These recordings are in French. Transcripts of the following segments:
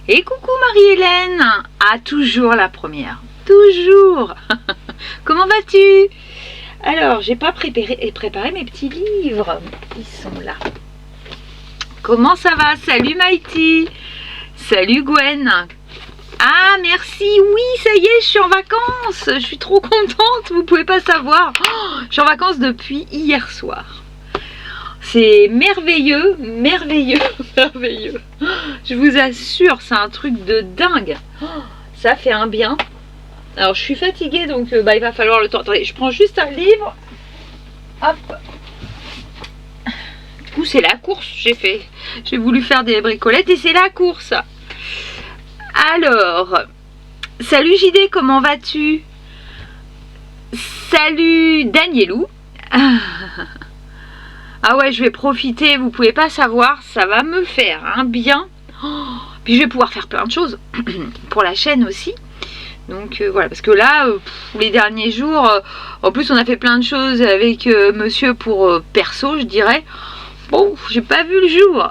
Et coucou Marie-Hélène. Ah, toujours la première. Toujours. Comment vas-tu? Alors, j'ai pas préparé mes petits livres. Ils sont là. Comment ça va? Salut Maïti. Salut Gwen. Ah, merci. Oui, ça y est, je suis en vacances. Je suis trop contente. Vous pouvez pas savoir. Oh, je suis en vacances depuis hier soir. C'est merveilleux, merveilleux, merveilleux. Je vous assure, c'est un truc de dingue. Ça fait un bien. Alors, je suis fatiguée, donc il va falloir le temps. Attendez, je prends juste un livre. Hop. Du coup, c'est la course. J'ai voulu faire des bricolettes et c'est la course. Alors, salut JD, comment vas-tu? Salut Danielou. Ah ouais, je vais profiter, vous pouvez pas savoir, ça va me faire un bien. Oh, puis je vais pouvoir faire plein de choses pour la chaîne aussi. Donc voilà, parce que là, les derniers jours, en plus on a fait plein de choses avec monsieur pour perso, je dirais. Bon, j'ai pas vu le jour.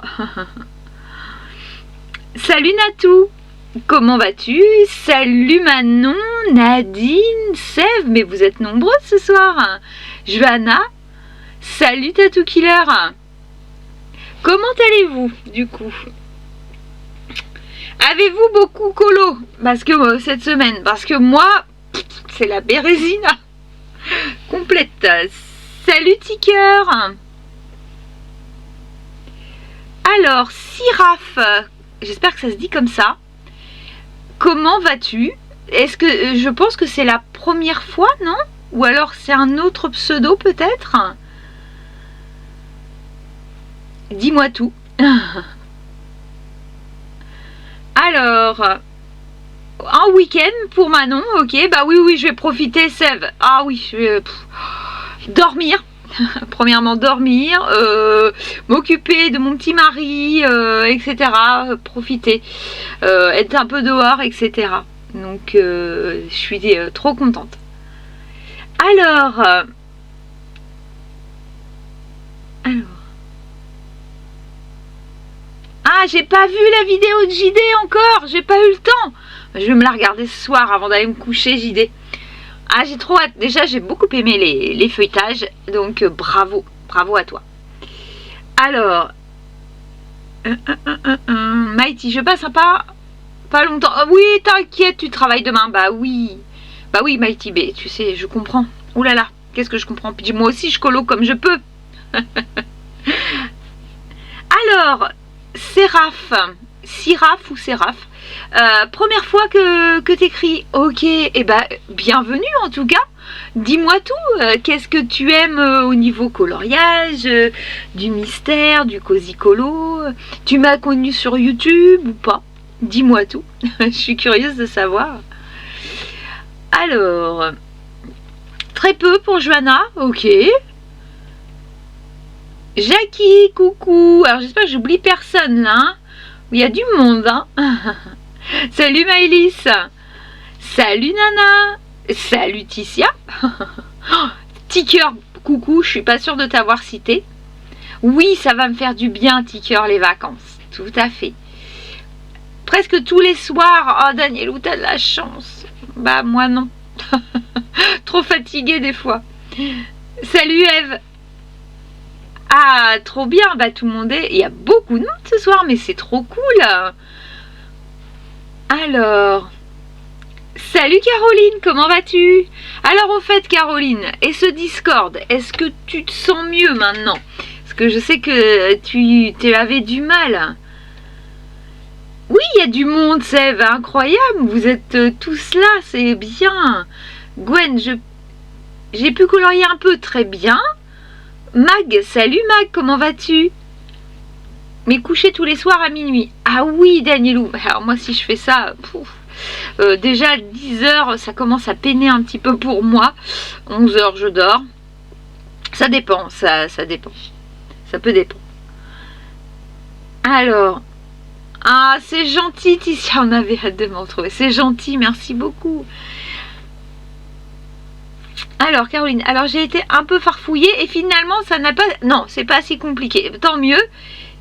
Salut Natou, comment vas-tu? Salut Manon, Nadine, Sève, mais vous êtes nombreux ce soir. Johanna. Salut Tattoo Killer. Comment allez-vous du coup? Avez-vous beaucoup colo? Parce que cette semaine, parce que moi, c'est la bérésina complète. Salut Ticker. Alors, Siraf, j'espère que ça se dit comme ça. Comment vas-tu? Est-ce que je pense que c'est la première fois, non? Ou alors c'est un autre pseudo peut-être? Dis-moi tout. Alors, un week-end pour Manon, ok. Bah oui, je vais profiter, Sève. Ah oui, je vais dormir. Premièrement, dormir, m'occuper de mon petit mari, etc. Profiter, être un peu dehors, etc. Donc, je suis trop contente. Alors... Ah, j'ai pas vu la vidéo de JD encore, j'ai pas eu le temps. Je vais me la regarder ce soir avant d'aller me coucher, JD. Ah, j'ai trop hâte. Déjà, j'ai beaucoup aimé les feuilletages, donc bravo à toi. Alors, Mighty, je passe pas longtemps. Oh, oui, t'inquiète, tu travailles demain. Bah oui, Mighty, tu sais, je comprends. Ouh là là, qu'est-ce que je comprends. Puis moi aussi, je colo comme je peux. Alors... Siraf ou Séraph, première fois que t'écris, ok, et bienvenue en tout cas, dis-moi tout, qu'est-ce que tu aimes au niveau coloriage, du mystère, du cosy colo, tu m'as connu sur YouTube ou pas, dis-moi tout, je suis curieuse de savoir. Alors, très peu pour Johanna, ok. Jackie, coucou. Alors j'espère que j'oublie personne là. Hein. Il y a du monde. Hein. Salut Maëlys. Salut Nana. Salut Ticia. Ticker, coucou. Je suis pas sûre de t'avoir cité. Oui, ça va me faire du bien, Ticker, les vacances. Tout à fait. Presque tous les soirs. Oh Danielou, t'as de la chance. Bah moi non. Trop fatiguée des fois. Salut Eve. Ah, trop bien, tout le monde est... Il y a beaucoup de monde ce soir, mais c'est trop cool. Alors, salut Caroline, comment vas-tu? Alors au fait Caroline, et ce Discord, est-ce que tu te sens mieux maintenant? Parce que je sais que tu avais du mal. Oui, il y a du monde, c'est incroyable, vous êtes tous là, c'est bien. Gwen, j'ai pu colorier un peu, très bien. Mag, salut Mag, comment vas-tu? Mais coucher tous les soirs à minuit. Ah oui Danielou, alors moi si je fais ça, déjà à 10h ça commence à peiner un petit peu pour moi. 11h je dors. Ça dépend, ça dépend. Ça peut dépendre. Alors, ah c'est gentil Ticia, on avait hâte de me retrouver. C'est gentil, merci beaucoup. Alors Caroline, alors j'ai été un peu farfouillée et finalement ça n'a pas... Non, c'est pas si compliqué, tant mieux,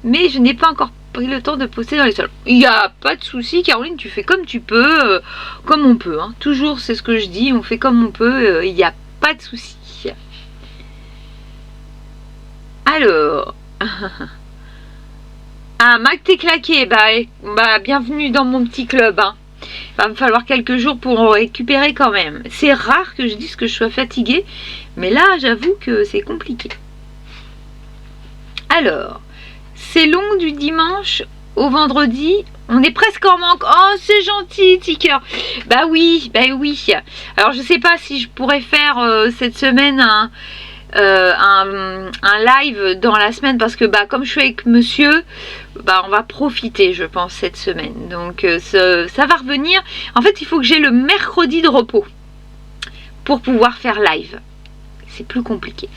mais je n'ai pas encore pris le temps de poster dans les salons. Il n'y a pas de souci, Caroline, tu fais comme tu peux, comme on peut. Hein. Toujours, c'est ce que je dis, on fait comme on peut, il n'y a pas de souci. Alors... Ah, Mac, t'es claqué. Bah, bienvenue dans mon petit club. Hein. Il va me falloir quelques jours pour en récupérer quand même. C'est rare que je dise que je sois fatiguée, mais là, j'avoue que c'est compliqué. Alors, c'est long du dimanche au vendredi. On est presque en manque. Oh, c'est gentil, Ticker. Bah oui. Alors, je sais pas si je pourrais faire cette semaine un live dans la semaine parce que comme je suis avec monsieur, on va profiter je pense cette semaine, donc ça va revenir. En fait il faut que j'ai le mercredi de repos pour pouvoir faire live, c'est plus compliqué.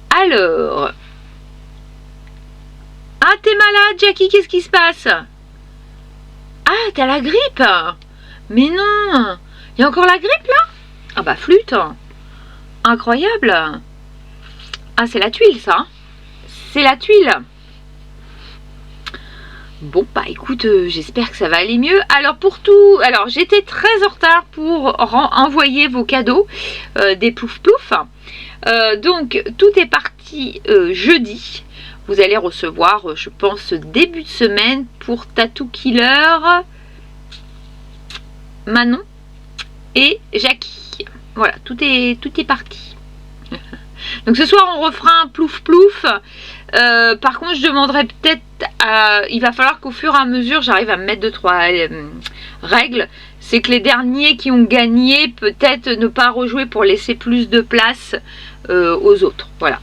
Alors, ah t'es malade Jackie, qu'est-ce qui se passe? Ah t'as la grippe? Mais non, il y a encore la grippe là? Ah bah flûte. Incroyable. Ah, c'est la tuile, ça. C'est la tuile. Bon, écoute, j'espère que ça va aller mieux. Alors, alors j'étais très en retard pour envoyer vos cadeaux des plouf plouf. Donc, tout est parti jeudi. Vous allez recevoir, je pense, début de semaine pour Tattoo Killer, Manon et Jackie. Voilà, tout est parti. Donc ce soir on refera un plouf plouf. Par contre je demanderai peut-être il va falloir qu'au fur et à mesure j'arrive à me mettre 2-3 règles. C'est que les derniers qui ont gagné, peut-être ne pas rejouer pour laisser plus de place aux autres. Voilà.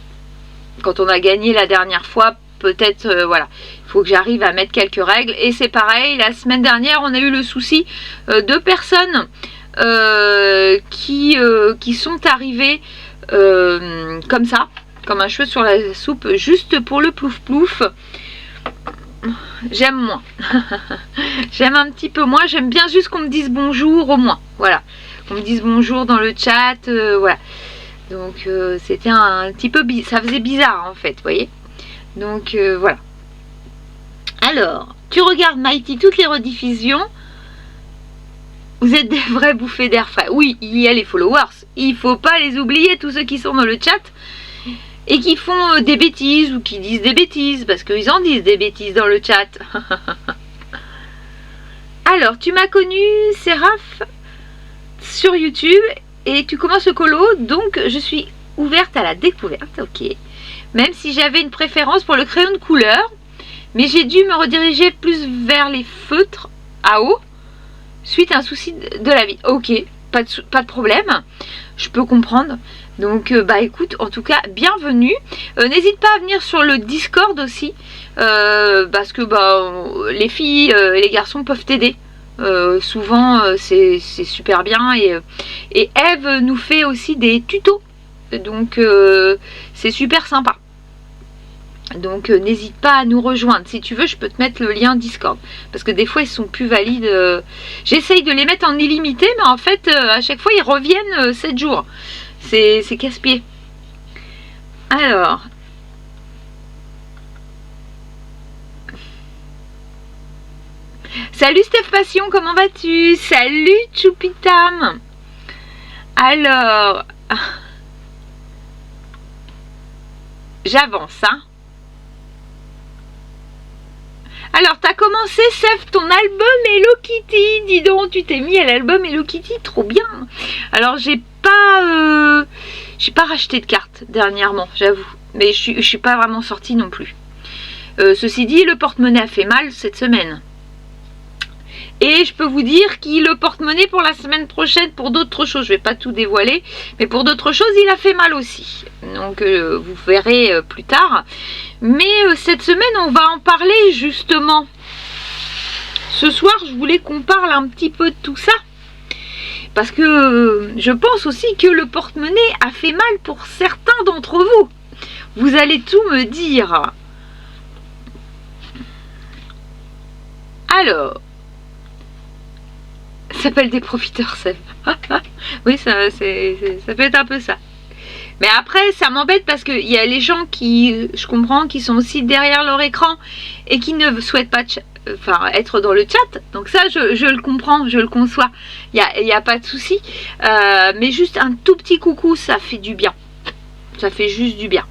Quand on a gagné la dernière fois, peut-être voilà. Il faut que j'arrive à mettre quelques règles. Et c'est pareil, la semaine dernière on a eu le souci de personnes qui sont arrivés comme ça, comme un cheveu sur la soupe, juste pour le plouf plouf. J'aime moins. J'aime un petit peu moins. J'aime bien juste qu'on me dise bonjour au moins. Voilà. Qu'on me dise bonjour dans le chat. Voilà. Donc c'était un petit peu ça faisait bizarre en fait, vous voyez. Donc voilà. Alors, tu regardes Mighty toutes les rediffusions. Vous êtes des vrais bouffées d'air frais. Oui, il y a les followers. Il faut pas les oublier, tous ceux qui sont dans le chat et qui font des bêtises ou qui disent des bêtises, parce qu'ils en disent des bêtises dans le chat. Alors, tu m'as connu, Séraph, sur YouTube et tu commences le colo, donc je suis ouverte à la découverte, ok. Même si j'avais une préférence pour le crayon de couleur, mais j'ai dû me rediriger plus vers les feutres à eau suite à un souci de la vie. Ok, pas de problème, je peux comprendre. Donc écoute, en tout cas bienvenue. N'hésite pas à venir sur le Discord aussi, parce que les filles et les garçons peuvent t'aider. Souvent c'est super bien, et Eve nous fait aussi des tutos, donc c'est super sympa. Donc n'hésite pas à nous rejoindre. Si tu veux, je peux te mettre le lien Discord, parce que des fois ils sont plus valides. J'essaye de les mettre en illimité, mais en fait à chaque fois ils reviennent 7 jours. C'est casse-pied. Alors, salut Steph Passion, comment vas-tu? Salut Choupitam. Alors, j'avance, hein. Alors, t'as commencé, Seth, ton album Hello Kitty. Dis donc, tu t'es mis à l'album Hello Kitty, trop bien. Alors, j'ai pas racheté de cartes dernièrement, j'avoue. Mais je suis pas vraiment sortie non plus. Ceci dit, le porte-monnaie a fait mal cette semaine. Et je peux vous dire qu'il le porte-monnaie pour la semaine prochaine, pour d'autres choses, je vais pas tout dévoiler, mais pour d'autres choses, il a fait mal aussi. Donc, vous verrez plus tard. Mais cette semaine, on va en parler justement. Ce soir, je voulais qu'on parle un petit peu de tout ça. Parce que je pense aussi que le porte-monnaie a fait mal pour certains d'entre vous. Vous allez tout me dire. Alors, ça s'appelle des profiteurs, Seb. Oui, ça peut être un peu ça. Mais après, ça m'embête parce qu'il y a les gens qui, je comprends, qui sont aussi derrière leur écran et qui ne souhaitent pas être dans le chat. Donc ça, je le comprends, je le conçois. Il y a pas de souci. Mais juste un tout petit coucou, ça fait du bien. Ça fait juste du bien.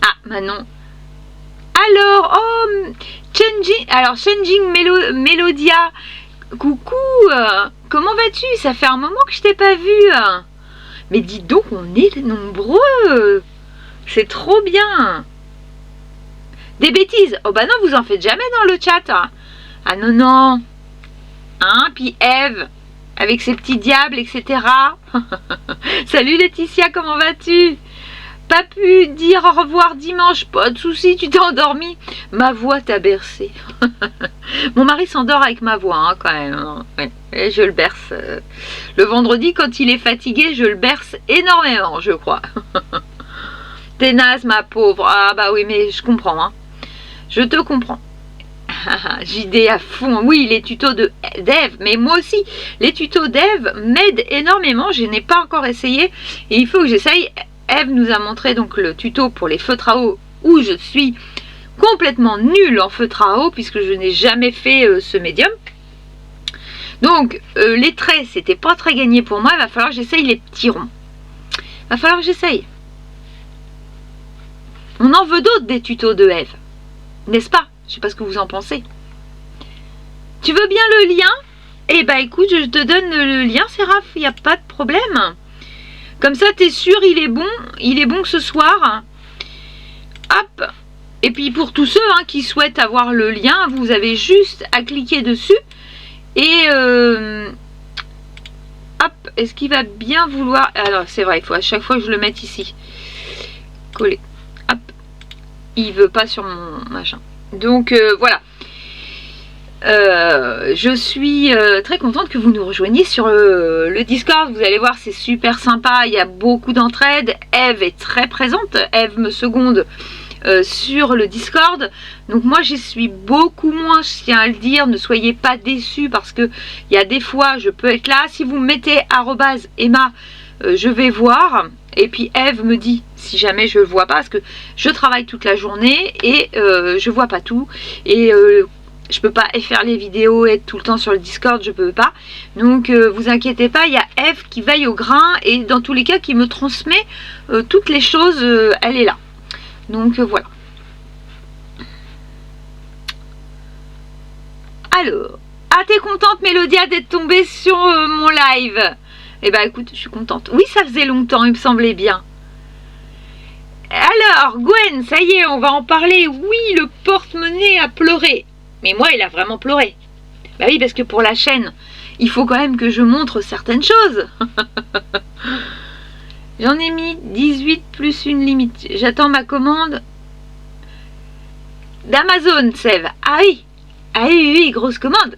Ah, Manon. Alors, oh, Changing Melodia. Coucou, comment vas-tu? Ça fait un moment que je t'ai pas vu. Mais dis donc, on est nombreux. C'est trop bien. Des bêtises. Oh bah non, vous en faites jamais dans le chat. Ah non, non. Hein, puis Eve, avec ses petits diables, etc. Salut Laetitia, comment vas-tu? Pas pu dire au revoir dimanche, pas de soucis, tu t'es endormi. Ma voix t'a bercé. Mon mari s'endort avec ma voix, hein, quand même. Ouais. Et je le berce. Le vendredi, quand il est fatigué, je le berce énormément, je crois. T'es naze, ma pauvre. Ah bah oui, mais je comprends. Hein. Je te comprends. JD à fond. Oui, les tutos d'Eve, mais moi aussi, les tutos d'Eve m'aident énormément. Je n'ai pas encore essayé et il faut que j'essaye. Eve nous a montré donc le tuto pour les feutres à eau où je suis complètement nulle en feutre à eau puisque je n'ai jamais fait ce médium. Donc les traits, c'était pas très gagné pour moi. Il va falloir que j'essaye les petits ronds. Il va falloir que j'essaye. On en veut d'autres des tutos de Eve, n'est-ce pas? Je sais pas ce que vous en pensez. Tu veux bien le lien? Eh ben écoute, je te donne le lien, Séraph, il n'y a pas de problème. Comme ça, t'es sûr, il est bon que ce soir. Hop. Et puis pour tous ceux qui souhaitent avoir le lien, vous avez juste à cliquer dessus. Et hop, est-ce qu'il va bien vouloir... Alors c'est vrai, il faut à chaque fois que je le mette ici. Coller. Hop. Il veut pas sur mon machin. Donc voilà. Je suis très contente que vous nous rejoigniez sur le Discord. Vous allez voir, c'est super sympa. Il y a beaucoup d'entraide. Eve est très présente. Eve me seconde sur le Discord. Donc moi, j'y suis beaucoup moins, je tiens à le dire. Ne soyez pas déçus parce que il y a des fois, je peux être là. Si vous mettez @Emma, je vais voir. Et puis Eve me dit si jamais je ne le vois pas parce que je travaille toute la journée et je vois pas tout. Et je peux pas faire les vidéos, être tout le temps sur le Discord, je peux pas. Donc vous inquiétez pas, il y a Eve qui veille au grain et dans tous les cas qui me transmet toutes les choses, elle est là. Donc voilà. Alors, t'es contente Mélodia d'être tombée sur mon live? Eh ben écoute, je suis contente. Oui, ça faisait longtemps, il me semblait bien. Alors, Gwen, ça y est, on va en parler. Oui, le porte-monnaie a pleuré. Mais moi, il a vraiment pleuré. Bah oui, parce que pour la chaîne, il faut quand même que je montre certaines choses. J'en ai mis 18 plus une limite. J'attends ma commande d'Amazon, Sève. Ah oui. Ah oui, oui, grosse commande.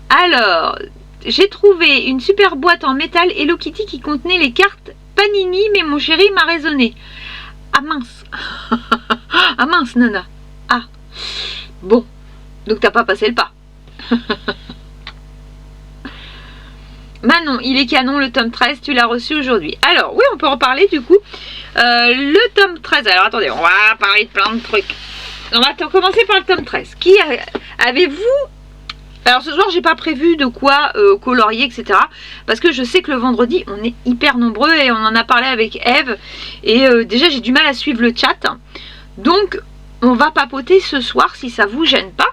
Alors, j'ai trouvé une super boîte en métal Hello Kitty qui contenait les cartes Panini, mais mon chéri m'a raisonné. Ah mince. Ah mince, Nana. Ah. Bon. Donc t'as pas passé le pas. Manon, il est canon le tome 13, tu l'as reçu aujourd'hui. Alors, oui, on peut en parler du coup. Le tome 13, alors attendez, on va parler de plein de trucs. On va commencer par le tome 13. Qui avez-vous... Alors ce soir, j'ai pas prévu de quoi colorier, etc. Parce que je sais que le vendredi, on est hyper nombreux et on en a parlé avec Eve. Et déjà, j'ai du mal à suivre le chat. Donc, on va papoter ce soir si ça vous gêne pas.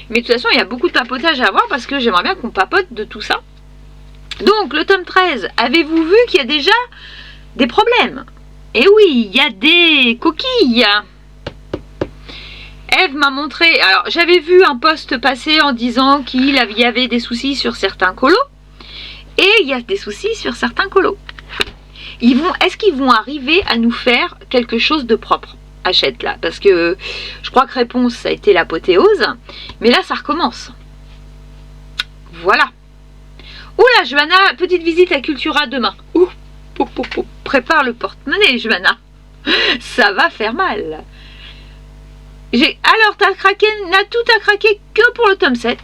Mais de toute façon, il y a beaucoup de papotage à avoir parce que j'aimerais bien qu'on papote de tout ça. Donc, le tome 13, avez-vous vu qu'il y a déjà des problèmes? Et oui, il y a des coquilles. Eve m'a montré, alors j'avais vu un post passer en disant qu'il y avait des soucis sur certains colos. Et il y a des soucis sur certains colos. Est-ce qu'ils vont arriver à nous faire quelque chose de propre? Achète là, parce que je crois que réponse, ça a été l'apothéose. Mais là, ça recommence. Voilà. Oula, Johanna, petite visite à Cultura demain. Ouh, prépare le porte-monnaie, Johanna. Ça va faire mal. Alors, t'as craqué, tout a craqué que pour le tome 7.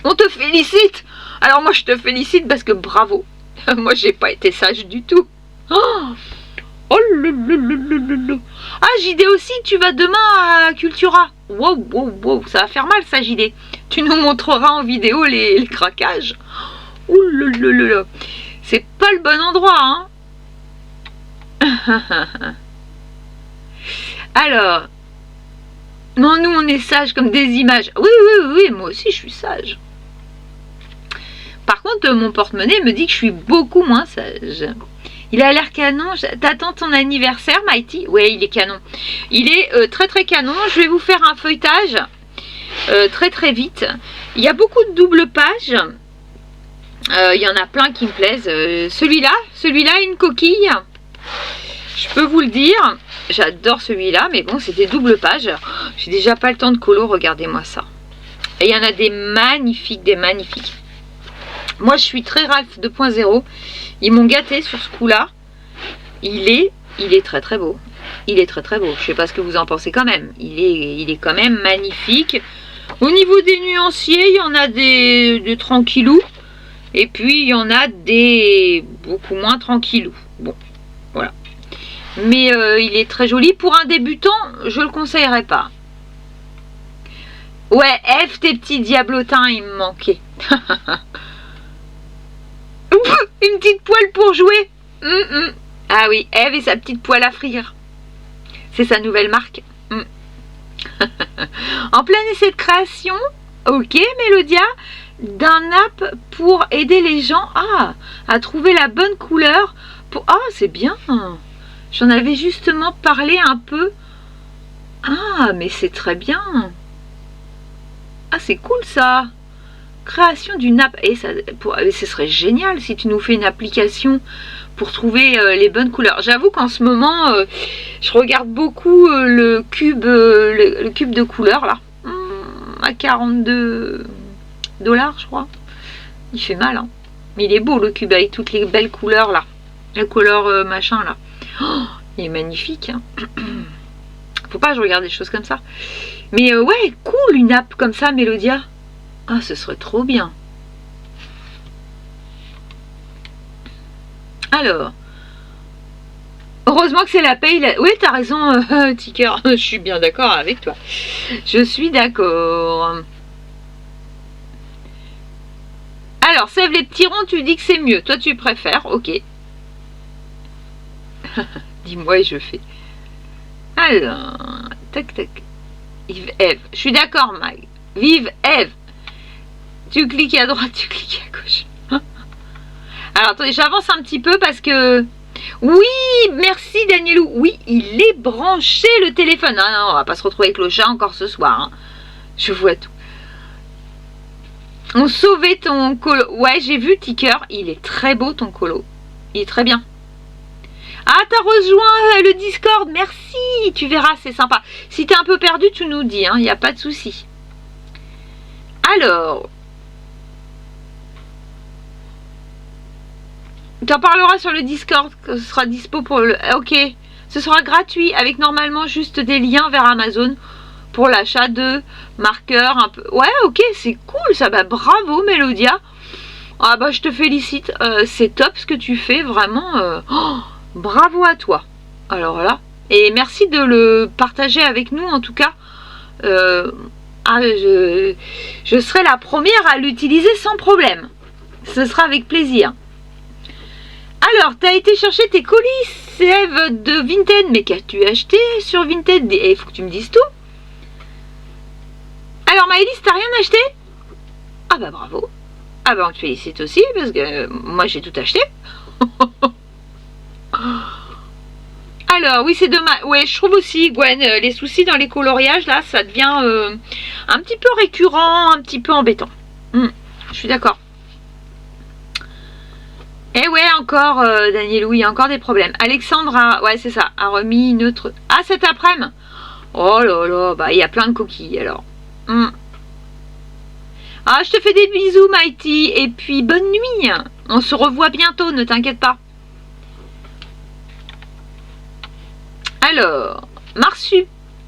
On te félicite. Alors moi je te félicite parce que bravo. Moi j'ai pas été sage du tout. Oh ah JD aussi, tu vas demain à Cultura. Wow, wow, wow, ça va faire mal ça JD. Tu nous montreras en vidéo les craquages. Ouh là. C'est pas le bon endroit, hein. Alors, non, nous on est sages comme des images. Oui, moi aussi je suis sage. Par contre, mon porte-monnaie me dit que je suis beaucoup moins sage. Il a l'air canon. T'attends ton anniversaire, Mighty? Ouais, il est canon. Il est très très canon. Je vais vous faire un feuilletage très vite. Il y a beaucoup de doubles pages. Il y en a plein qui me plaisent. Celui-là, une coquille. Je peux vous le dire. J'adore celui-là, mais bon, c'est des doubles pages. J'ai déjà pas le temps de colo. Regardez-moi ça. Et il y en a des magnifiques, Moi, je suis très Ralph 2.0. Ils m'ont gâté sur ce coup-là. Il est très très beau. Il est très très beau. Je sais pas ce que vous en pensez quand même. Il est quand même magnifique. Au niveau des nuanciers, il y en a des tranquillous. Et puis, il y en a des beaucoup moins tranquillous. Bon, voilà. Mais il est très joli. Pour un débutant, je le conseillerais pas. Ouais, F, tes petits diablotins, il me manquait. Une petite poêle pour jouer. Ah oui, Eve et sa petite poêle à frire. C'est sa nouvelle marque. En plein essai de création, ok Mélodia, d'un app pour aider les gens à trouver la bonne couleur. C'est bien. J'en avais justement parlé un peu. Ah, mais c'est très bien. Ah, c'est cool ça. Création d'une app. Et ce serait génial si tu nous fais une application pour trouver les bonnes couleurs. J'avoue qu'en ce moment, je regarde beaucoup le cube de couleurs là. À 42 $, je crois. Il fait mal, hein. Mais il est beau le cube avec toutes les belles couleurs là. La couleur machin là. Oh, il est magnifique, hein. Faut pas que je regarde des choses comme ça. Mais ouais, cool une app comme ça, Mélodia. Ah, ce serait trop bien. Alors, heureusement que c'est la paye. Oui, t'as raison, Ticker. Je suis bien d'accord avec toi. Je suis d'accord. Alors, sève les petits ronds, tu dis que c'est mieux. Toi, tu préfères. Ok. Dis-moi et je fais. Alors, tac, tac. Vive Eve. Je suis d'accord, Mag. Vive Eve. Tu cliques à droite, tu cliques à gauche. Alors, attendez, j'avance un petit peu parce que... Oui, merci Danielou. Oui, il est branché le téléphone. Ah non, on va pas se retrouver avec le chat encore ce soir, hein. Je vois tout. On sauvait ton colo. Ouais, j'ai vu Ticker. Il est très beau ton colo. Il est très bien. Ah, t'as rejoint le Discord. Merci. Tu verras, c'est sympa. Si t'es un peu perdu, tu nous dis, hein. Il n'y a pas de souci. Alors... Tu en parleras sur le Discord, que ce sera dispo pour le... Ok, ce sera gratuit, avec normalement juste des liens vers Amazon pour l'achat de marqueurs un peu... Ouais, ok, c'est cool ça, bah bravo Mélodia. Ah bah je te félicite, c'est top ce que tu fais, vraiment, bravo à toi. Alors là, et merci de le partager avec nous en tout cas. Je serai la première à l'utiliser sans problème. Ce sera avec plaisir. Alors, tu as été chercher tes colis Sève de Vinted, mais qu'as-tu acheté sur Vinted? Il faut que tu me dises tout. Alors, Maëlys, t'as rien acheté? Ah bah bravo. Ah bah on te félicite aussi, parce que moi j'ai tout acheté. Alors, oui, c'est dommage. Ouais, je trouve aussi, Gwen, les soucis dans les coloriages, là, ça devient un petit peu récurrent, un petit peu embêtant. Je suis d'accord. Eh ouais, encore, Danielou, il y a encore des problèmes. Alexandre a, ouais, c'est ça, a remis neutre. Ah, cet après-midi. Oh là là, bah, il y a plein de coquilles, alors. Ah, je te fais des bisous, Mighty. Et puis, bonne nuit. On se revoit bientôt, ne t'inquiète pas. Alors,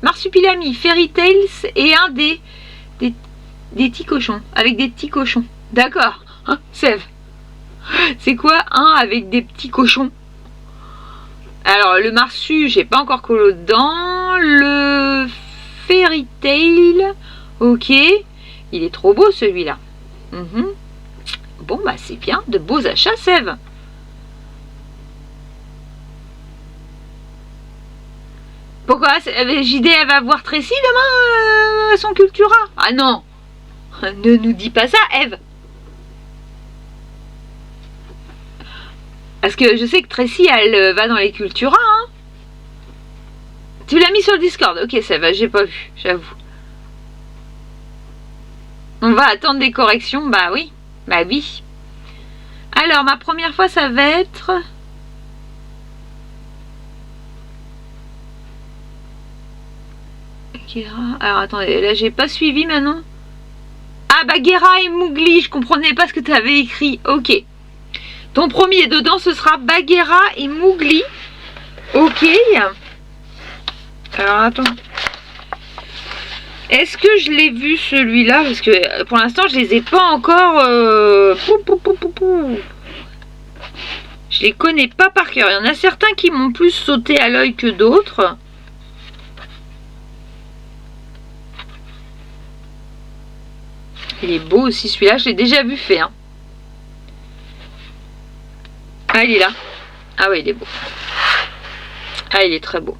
Marsupilami, Fairy Tales et un des Des petits cochons. Avec des petits cochons. D'accord. Hein, Sève. C'est quoi un avec des petits cochons? Alors, le Marsu, j'ai pas encore colo dedans. Le Fairy Tail. Ok. Il est trop beau celui-là. Bon, bah c'est bien. De beaux achats, Sève. Pourquoi JD, elle va voir Tracy demain à son Cultura? Ah non. Ne nous dis pas ça, Eve. Parce que je sais que Tracy, elle va dans les Cultura. Hein. Tu l'as mis sur le Discord. Ok, ça va, j'ai pas vu, j'avoue. On va attendre des corrections. Bah oui. Bah oui. Alors, ma première fois, ça va être... Alors, attendez, là, j'ai pas suivi maintenant. Ah, Bagheera et Mowgli, je comprenais pas ce que tu avais écrit. Ok. Ton premier dedans, ce sera Bagheera et Mowgli. Ok. Alors, attends. Est-ce que je l'ai vu celui-là? Parce que pour l'instant, je les ai pas encore... Je les connais pas par cœur. Il y en a certains qui m'ont plus sauté à l'œil que d'autres. Il est beau aussi celui-là, je l'ai déjà vu fait. Hein. Ah, il est là. Ah ouais, il est beau. Ah, il est très beau.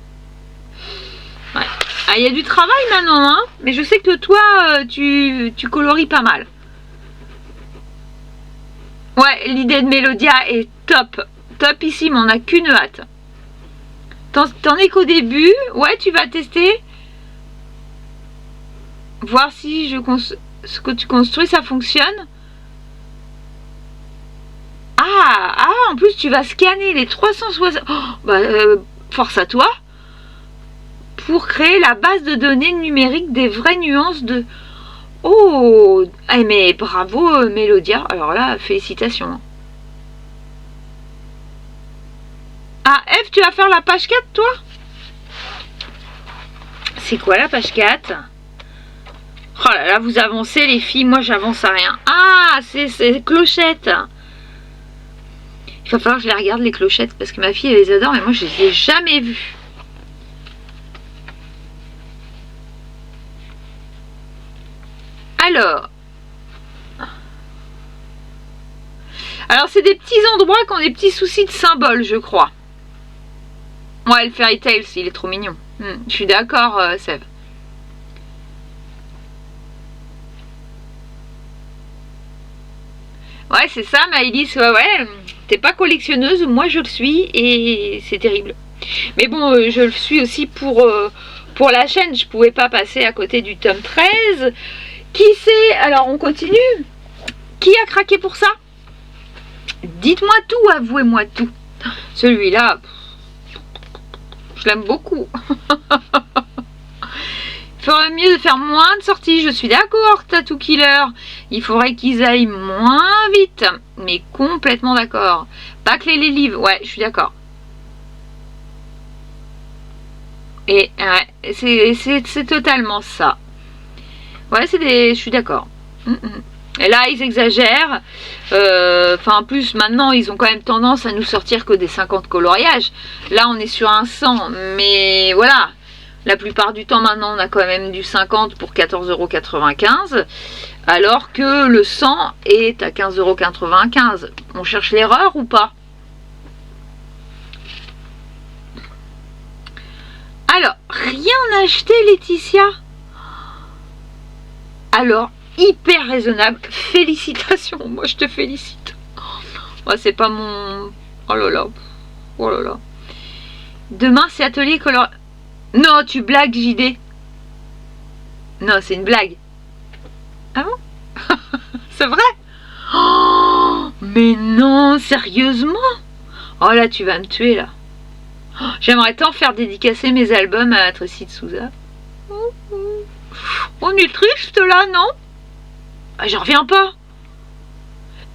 Ouais. Ah, il y a du travail maintenant, hein. Mais je sais que toi, tu coloris pas mal. Ouais, l'idée de Mélodia est top. Topissime, on n'a qu'une hâte. T'en es qu'au début. Ouais, tu vas tester. Voir si ce que tu construis, ça fonctionne. Ah, en plus, tu vas scanner les 360... Oh, bah, force à toi. Pour créer la base de données numérique des vraies nuances de... Oh, mais bravo, Mélodia. Alors là, félicitations. Ah, Eve, tu vas faire la page 4, toi? C'est quoi la page 4? Oh là là, vous avancez, les filles. Moi, j'avance à rien. Ah, c'est clochettes. Il va falloir que je les regarde, les clochettes, parce que ma fille, elle les adore, mais moi, je les ai jamais vues. Alors c'est des petits endroits qui ont des petits soucis de symboles, je crois. Ouais, le Fairy Tail, il est trop mignon. Je suis d'accord, Sève. Ouais, c'est ça, Maëlys. Ouais. T'es pas collectionneuse, moi je le suis, et c'est terrible. Mais bon, je le suis aussi pour la chaîne. Je pouvais pas passer à côté du tome 13. Qui c'est? Alors, on continue. Qui a craqué pour ça? Dites-moi tout, avouez-moi tout. Celui-là, je l'aime beaucoup. Il faudrait mieux de faire moins de sorties, je suis d'accord, Tattoo Killer. Il faudrait qu'ils aillent moins vite, mais complètement d'accord. Pas que les livres, ouais, je suis d'accord. Et ouais, c'est totalement ça. Ouais, je suis d'accord. Et là, ils exagèrent. En plus, maintenant, ils ont quand même tendance à nous sortir que des 50 coloriages. Là, on est sur un 100. Mais voilà, la plupart du temps, maintenant, on a quand même du 50 pour 14,95 €. Alors que le 100 est à 15,95 €. On cherche l'erreur ou pas? Alors, rien acheté, Laetitia? Alors, hyper raisonnable. Félicitations, moi je te félicite. Moi, c'est pas mon... Oh là là. Oh là là. Demain, c'est atelier color... Non, tu blagues, JD. Non, c'est une blague. Ah bon? C'est vrai? Oh, mais non, sérieusement? Oh là, tu vas me tuer là. Oh, j'aimerais tant faire dédicacer mes albums à Tracy de Souza. On est triste là, non? Ah, j'en reviens pas.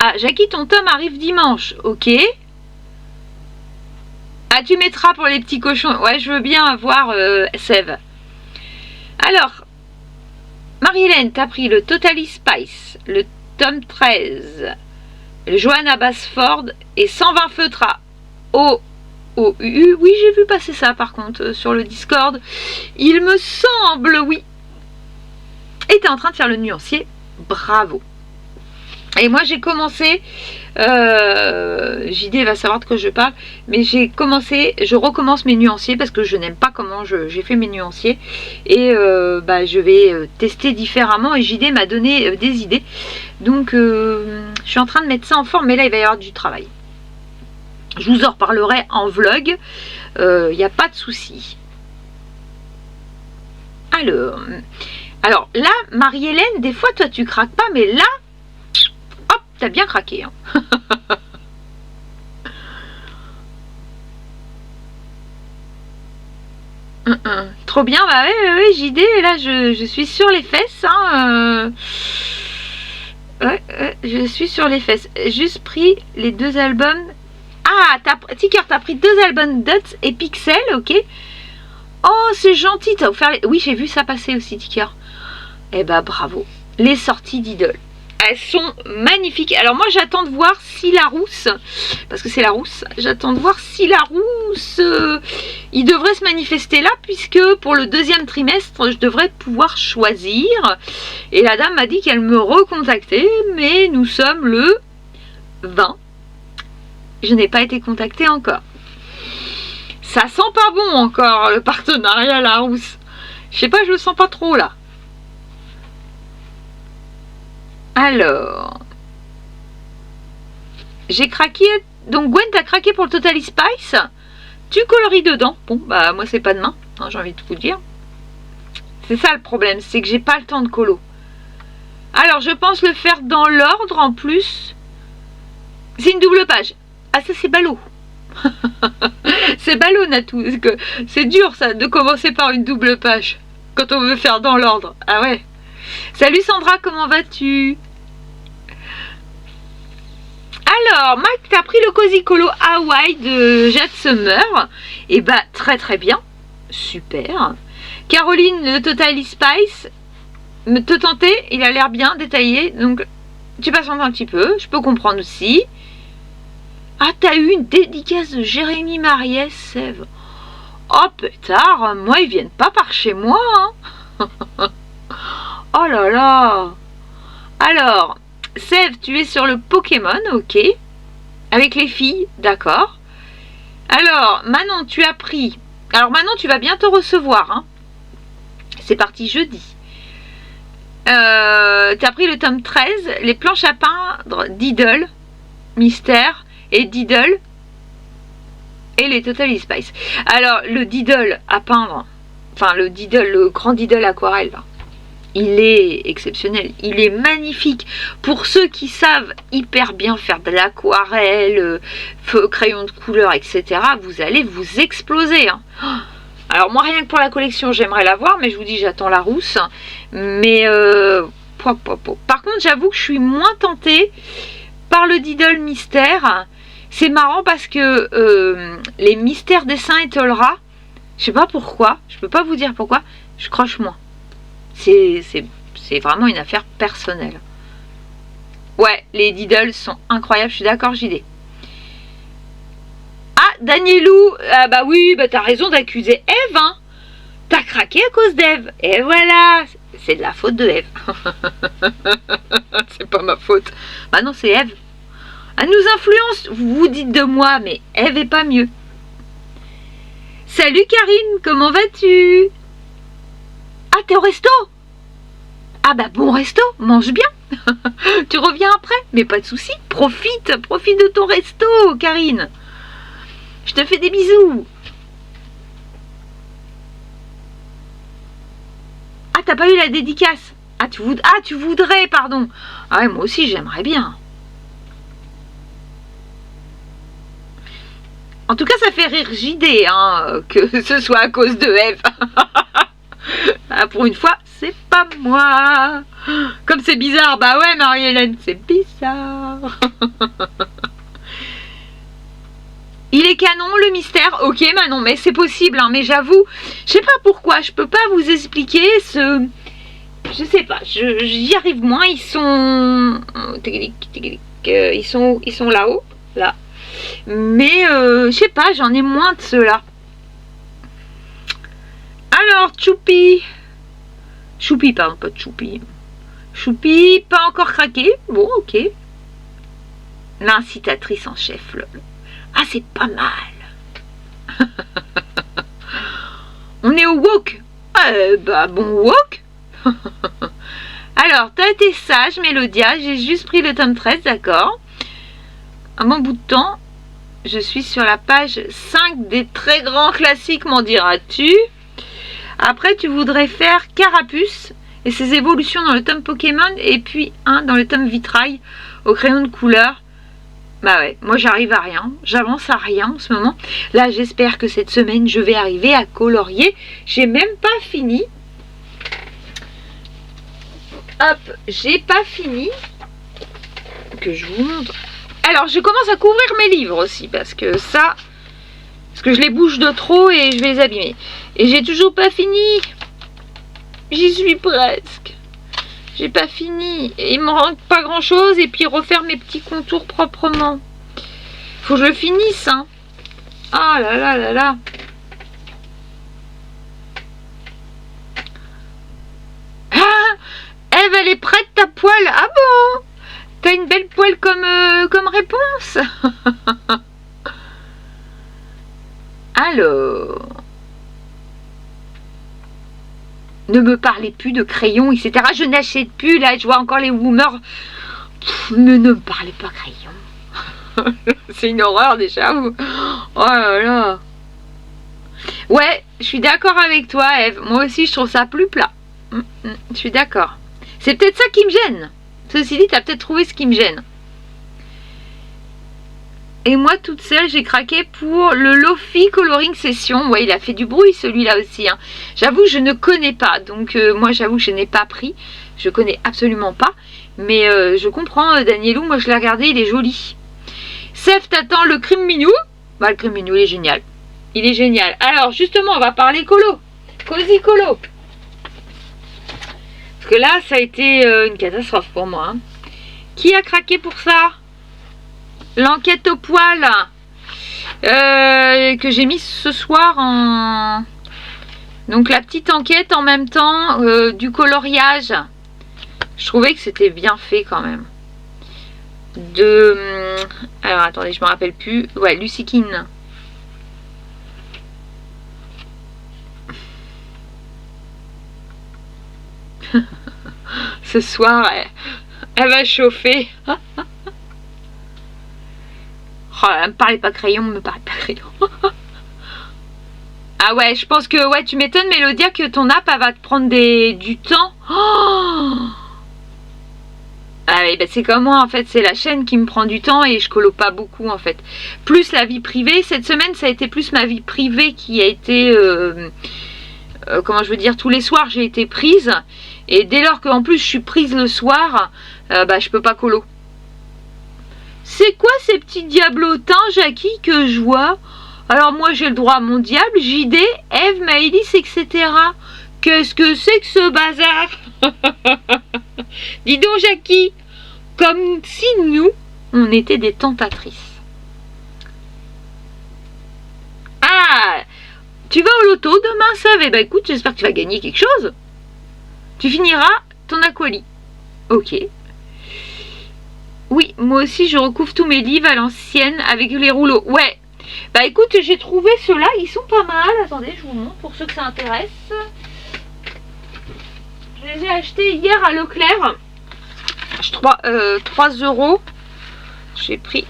Ah, Jackie, ton tome arrive dimanche. Ok. Ah, tu mettras pour les petits cochons. Ouais, je veux bien avoir Sève. Alors, Marie-Hélène, t'as pris le Totally Spice, le tome 13, le Johanna Basford et 120 feutres à OOU. Oui, j'ai vu passer ça par contre sur le Discord. Il me semble, oui. Et t'es en train de faire le nuancier. Bravo. Et moi j'ai commencé, JD va savoir de quoi je parle, mais je recommence mes nuanciers parce que je n'aime pas comment j'ai fait mes nuanciers. Et je vais tester différemment et JD m'a donné des idées. Donc je suis en train de mettre ça en forme, mais là il va y avoir du travail. Je vous en reparlerai en vlog, il n'y a pas de souci. Alors là, Marie-Hélène, des fois toi tu craques pas, mais là, hop, t'as bien craqué. Hein. Trop bien, bah oui, JD, là je suis sur les fesses. Hein, je suis sur les fesses. Juste pris les 2 albums. Ah, Ticker, t'as pris 2 albums Dots et Pixel, ok. Oh, c'est gentil, t'as offert les... Oui, j'ai vu ça passer aussi, Ticker. Eh bah, bravo. Les sorties d'Idol. Elles sont magnifiques. Alors moi, j'attends de voir si la rousse, parce que c'est la rousse, j'attends de voir si la rousse, il devrait se manifester là, puisque pour le 2e trimestre, je devrais pouvoir choisir. Et la dame m'a dit qu'elle me recontactait, mais nous sommes le 20. Je n'ai pas été contactée encore. Ça sent pas bon encore le partenariat Larousse. Je sais pas, je le sens pas trop là. Alors, j'ai craqué. Donc Gwen, t'as craqué pour le Totally Spice. Tu coloris dedans. Bon, bah moi c'est pas demain, hein, j'ai envie de vous dire. C'est ça le problème, c'est que j'ai pas le temps de colo. Alors je pense le faire dans l'ordre en plus. C'est une double page. Ah ça c'est ballot. C'est ballot Natou. C'est dur ça de commencer par une double page quand on veut faire dans l'ordre. Ah ouais. Salut Sandra, comment vas-tu? Alors, Mike, t'as pris le Cozy Colo Hawaii de Jade Summer. Et bah, très très bien. Super. Caroline, le Totally Spice. Te tenter, il a l'air bien détaillé. Donc, tu patientes un petit peu. Je peux comprendre aussi. Ah, t'as eu une dédicace de Jérémy Mariès, Sève. Oh, pétard, moi, ils viennent pas par chez moi. Hein. Oh là là. Alors, Sève, tu es sur le Pokémon, ok. Avec les filles, d'accord. Alors, Manon, tu as pris... Alors, Manon, tu vas bientôt recevoir. Hein. C'est parti jeudi. Tu as pris le tome 13, les planches à peindre d'Idol, Mystère et d'Idol et les Totally Spice. Alors, le d'Idol à peindre, enfin le d'Idol, le grand d'Idol aquarelle, là. Il est exceptionnel, il est magnifique. Pour ceux qui savent hyper bien faire de l'aquarelle, crayon de couleur, etc., vous allez vous exploser. Hein. Alors moi, rien que pour la collection, j'aimerais l'avoir, mais je vous dis, j'attends la rousse. Mais, par contre, j'avoue que je suis moins tentée par le Didol Mystère. C'est marrant parce que les mystères dessins et Tolra, je sais pas pourquoi, je peux pas vous dire pourquoi, je croche moins. C'est vraiment une affaire personnelle. Ouais, les Diddles sont incroyables, je suis d'accord, JD. Ah, Danielou, ah bah oui, bah t'as raison d'accuser Eve, hein. T'as craqué à cause d'Eve. Et voilà, c'est de la faute de Eve. C'est pas ma faute. Bah non, c'est Eve. Elle nous influence, vous dites de moi, mais Eve est pas mieux. Salut Karine, comment vas-tu? Ah, t'es au resto? Ah bah bon resto, mange bien. Tu reviens après, mais pas de souci. Profite de ton resto, Karine. Je te fais des bisous. Ah, t'as pas eu la dédicace? Ah, tu voudrais, pardon. Ah ouais, moi aussi, j'aimerais bien. En tout cas, ça fait rire JD, hein, que ce soit à cause de Eve. Ah, pour une fois, c'est pas moi. Comme c'est bizarre. Bah ouais, Marie-Hélène, c'est bizarre. Il est canon, le mystère. Ok, Manon, mais c'est possible. Hein, mais j'avoue, je sais pas pourquoi. Je peux pas vous expliquer ce Je sais pas, j'y arrive moins. Ils sont ils sont là-haut, là. Mais je sais pas, j'en ai moins de ceux-là. Alors, Choupi. Choupi, pardon, pas de Choupi. Choupi, pas encore craqué. Bon, ok. L'incitatrice en chef, lol. Ah, c'est pas mal. On est au wok. Bah, bon wok. Alors, t'as été sage, Mélodia. J'ai juste pris le tome 13, d'accord. Un bon bout de temps. Je suis sur la page 5 des très grands classiques, m'en diras-tu. Après, tu voudrais faire Carapuce et ses évolutions dans le tome Pokémon et puis un dans le tome Vitrail au crayon de couleur. Bah ouais, moi j'arrive à rien, j'avance à rien en ce moment. Là, j'espère que cette semaine, je vais arriver à colorier. J'ai même pas fini. Hop, j'ai pas fini. Que je vous montre. Alors, je commence à couvrir mes livres aussi parce que je les bouge de trop et je vais les abîmer. Et j'ai toujours pas fini. J'y suis presque. J'ai pas fini. Et il me manque pas grand chose. Et puis refaire mes petits contours proprement. Faut que je le finisse, hein. Ah là là là là. Ah, Eve, elle est prête ta poêle. Ah bon? T'as une belle poêle comme réponse. Alors. Ne me parlez plus de crayons, etc. Je n'achète plus, là, je vois encore les boomers. Mais ne me parlez pas crayon. C'est une horreur déjà. Oh là là. Ouais, je suis d'accord avec toi, Eve. Moi aussi, je trouve ça plus plat. Je suis d'accord. C'est peut-être ça qui me gêne. Ceci dit, tu as peut-être trouvé ce qui me gêne. Et moi, toute seule, j'ai craqué pour le Lofi Coloring Session. Ouais, il a fait du bruit, celui-là aussi. Hein. J'avoue, je ne connais pas. Donc, moi, j'avoue que je n'ai pas pris. Je connais absolument pas. Mais je comprends, Danielou. Moi, je l'ai regardé, il est joli. Seth, t'attends le crime minou. Bah, le crime minou, il est génial. Il est génial. Alors, justement, on va parler colo. Cozy colo. Parce que là, ça a été une catastrophe pour moi. Hein. Qui a craqué pour ça? L'enquête au poil que j'ai mis ce soir en... Donc la petite enquête en même temps du coloriage. Je trouvais que c'était bien fait quand même. Alors attendez, je me rappelle plus. Ouais, Lucikine. Ce soir, elle va chauffer. Oh, me parlez pas crayon, me parlez pas crayon. Ah ouais, je pense que ouais, tu m'étonnes, Mélodia, que ton app elle va te prendre du temps. Oh, ah oui, bah c'est comme moi en fait, c'est la chaîne qui me prend du temps et je colo pas beaucoup en fait. Plus la vie privée, cette semaine ça a été plus ma vie privée qui a été, comment je veux dire, tous les soirs j'ai été prise. Et dès lors qu'en plus je suis prise le soir, bah je peux pas colo. C'est quoi ces petits diablotins, Jackie, que je vois? Alors moi j'ai le droit à mon diable, JD, Eve, Maëlys, etc. Qu'est-ce que c'est que ce bazar? Dis donc, Jackie, comme si nous, on était des tentatrices. Ah, tu vas au loto demain, Save? Eh ben écoute, j'espère que tu vas gagner quelque chose. Tu finiras ton aquali. Ok. Oui, moi aussi je recouvre tous mes livres à l'ancienne avec les rouleaux. Ouais. Bah écoute, j'ai trouvé ceux-là, ils sont pas mal. Attendez, je vous montre pour ceux que ça intéresse. Je les ai achetés hier à Leclerc. 3 €. J'ai pris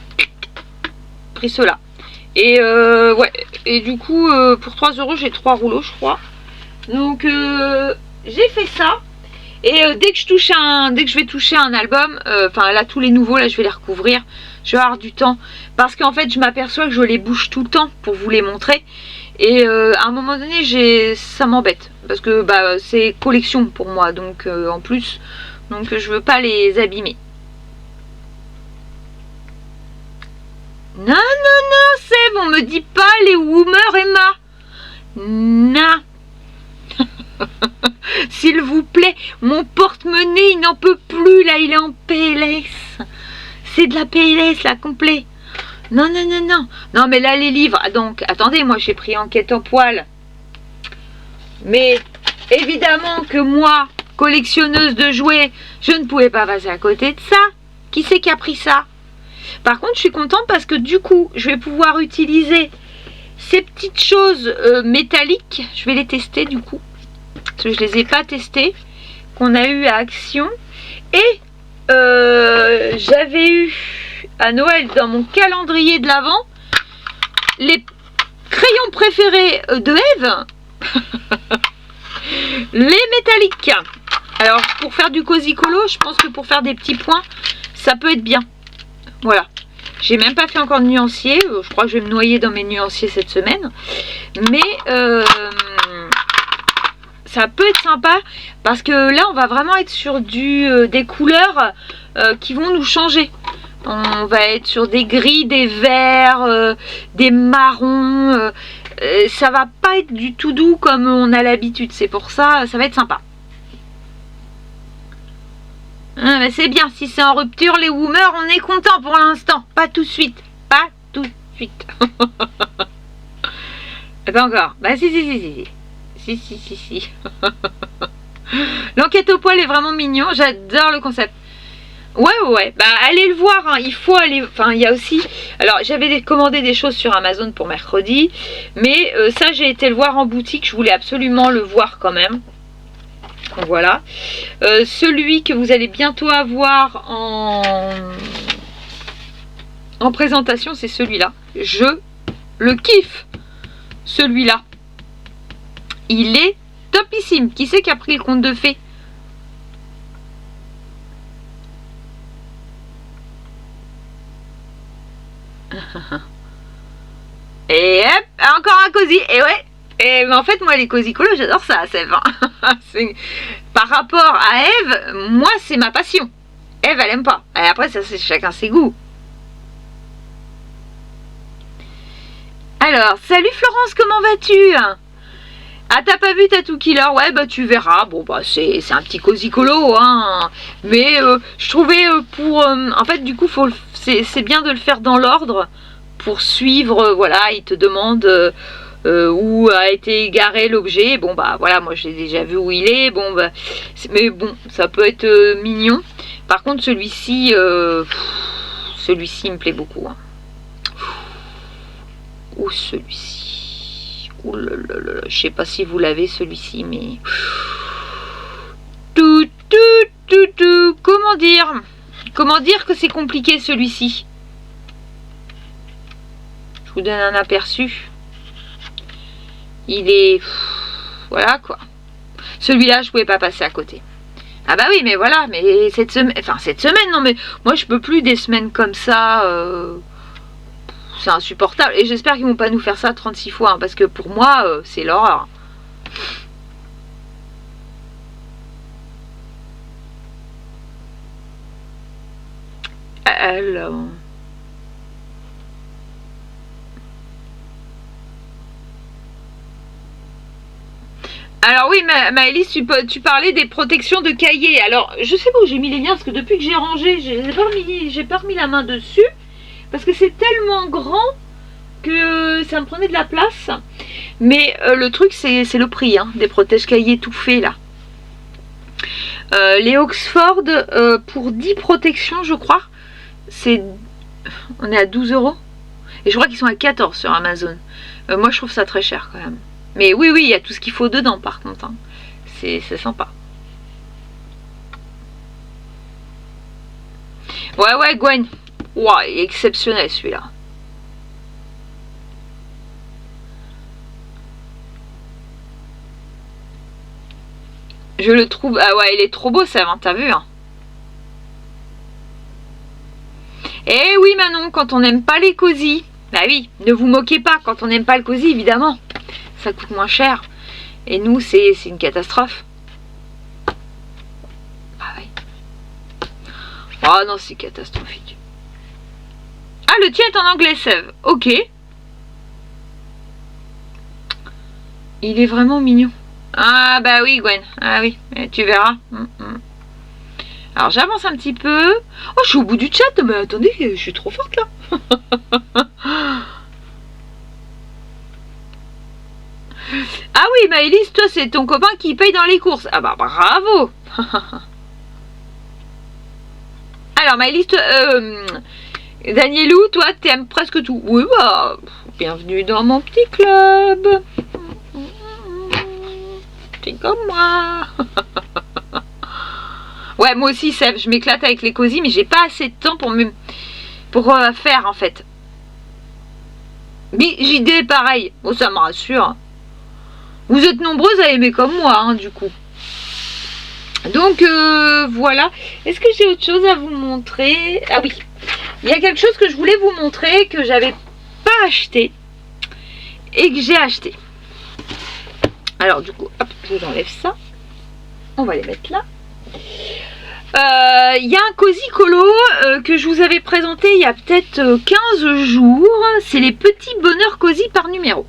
ceux-là. Et ouais, et du coup, pour 3 € j'ai 3 rouleaux, je crois. Donc j'ai fait ça. Et dès que je vais toucher un album, enfin là tous les nouveaux, là je vais les recouvrir. Je vais avoir du temps. Parce qu'en fait je m'aperçois que je les bouge tout le temps pour vous les montrer. Et à un moment donné, ça m'embête. Parce que bah, c'est collection pour moi. Donc en plus, donc je veux pas les abîmer. Non, non, non, c'est bon, on me dit pas les Woomer Emma. Non. s'il vous plaît. Mon porte-monnaie, il n'en peut plus, là, il est en PLS. C'est de la PLS, là, complet. Non, non, non, non. Non, mais là, les livres, donc, attendez, moi, j'ai pris Enquête en poil. Mais, évidemment que moi, collectionneuse de jouets, je ne pouvais pas passer à côté de ça. Qui c'est qui a pris ça? Par contre, je suis contente parce que, du coup, je vais pouvoir utiliser ces petites choses métalliques. Je vais les tester, du coup. Parce que je les ai pas testées. Qu'on a eu à Action. Et j'avais eu à Noël dans mon calendrier de l'Avent les crayons préférés de Eve. Les métalliques. Alors pour faire du cosy colo, je pense que pour faire des petits points, ça peut être bien. Voilà. J'ai même pas fait encore de nuancier. Je crois que je vais me noyer dans mes nuanciers cette semaine. Mais ça peut être sympa parce que là on va vraiment être sur des couleurs qui vont nous changer. On va être sur des gris, des verts, des marrons. Ça va pas être du tout doux comme on a l'habitude. C'est pour ça, ça va être sympa. Mais c'est bien, si c'est en rupture, les woomers, on est content pour l'instant. Pas tout de suite. Pas tout de suite. Pas encore. Bah si. Si. L'enquête au poil est vraiment mignon. J'adore le concept. Ouais. Bah allez le voir. Hein. Il faut aller. Enfin, il y a aussi. Alors, j'avais commandé des choses sur Amazon pour mercredi. Mais ça, j'ai été le voir en boutique. Je voulais absolument le voir quand même. Voilà. Celui que vous allez bientôt avoir en présentation, c'est celui-là. Je le kiffe. Celui-là. Il est topissime. Qui c'est qui a pris le conte de fées? Et hop, encore un cosy. Et ouais. Et en fait, moi, les cosy colos, j'adore ça, Sève. Par rapport à Eve, moi, c'est ma passion. Eve, elle aime pas. Et après, ça, c'est chacun ses goûts. Alors, salut Florence, comment vas-tu? Ah, t'as pas vu Tattoo Killer? Ouais, bah tu verras. Bon, bah c'est un petit cosy colo, hein. Mais je trouvais en fait, du coup, c'est bien de le faire dans l'ordre pour suivre. Voilà, il te demande où a été égaré l'objet. Bon, bah voilà, moi j'ai déjà vu où il est. Bon, bah, mais bon, ça peut être mignon. Par contre, celui-ci me plaît beaucoup. Hein. Ou celui-ci. Ouh là là là, je sais pas si vous l'avez celui-ci, mais tout. Comment dire que c'est compliqué celui-ci? Je vous donne un aperçu. Il est voilà quoi. Celui-là, je pouvais pas passer à côté. Ah bah oui, mais voilà, mais cette semaine, non mais moi je peux plus des semaines comme ça. C'est insupportable. Et j'espère qu'ils vont pas nous faire ça 36 fois. Hein, parce que pour moi, c'est l'horreur. Alors oui, Maëlys, tu parlais des protections de cahiers. Alors, je sais pas où j'ai mis les liens. Parce que depuis que j'ai rangé, j'ai pas remis la main dessus. Parce que c'est tellement grand que ça me prenait de la place. Mais le truc, c'est le prix hein, des protège-cahiers tout faits là. Les Oxford, pour 10 protections, je crois, on est à 12 €. Et je crois qu'ils sont à 14 sur Amazon. Moi, je trouve ça très cher quand même. Mais oui, il y a tout ce qu'il faut dedans par contre. Hein. C'est sympa. Ouais, Gwen. Ouah, il est exceptionnel celui-là. Je le trouve... Ah ouais, il est trop beau, ça, hein, t'as vu hein. Eh oui, Manon, quand on n'aime pas les cosy... Bah oui, ne vous moquez pas, quand on n'aime pas le cosy, évidemment. Ça coûte moins cher. Et nous, c'est une catastrophe. Ah oui. Oh non, c'est catastrophique. Ah, le tien est en anglais, Sève. Ok. Il est vraiment mignon. Ah bah oui Gwen, ah oui, tu verras. Alors j'avance un petit peu. Oh, je suis au bout du chat, mais attendez, je suis trop forte là. Ah oui, Maëlys, toi c'est ton copain qui paye dans les courses. Ah bah bravo. Alors Maëlys, Danielou, toi t'aimes presque tout. Oui bah, bienvenue dans mon petit club. T'es comme moi. Ouais, moi aussi, je m'éclate avec les cosy, mais j'ai pas assez de temps pour faire en fait. Mais JD, pareil. Bon, ça me rassure. Vous êtes nombreuses à aimer comme moi, hein, du coup. Donc, voilà. Est-ce que j'ai autre chose à vous montrer? Ah oui. Il y a quelque chose que je voulais vous montrer, que j'avais pas acheté. Et que j'ai acheté. Alors, du coup, hop, je vous enlève ça. On va les mettre là. Il y a un Cozy Colo que je vous avais présenté il y a peut-être 15 jours. C'est les petits bonheurs Cozy par numéro.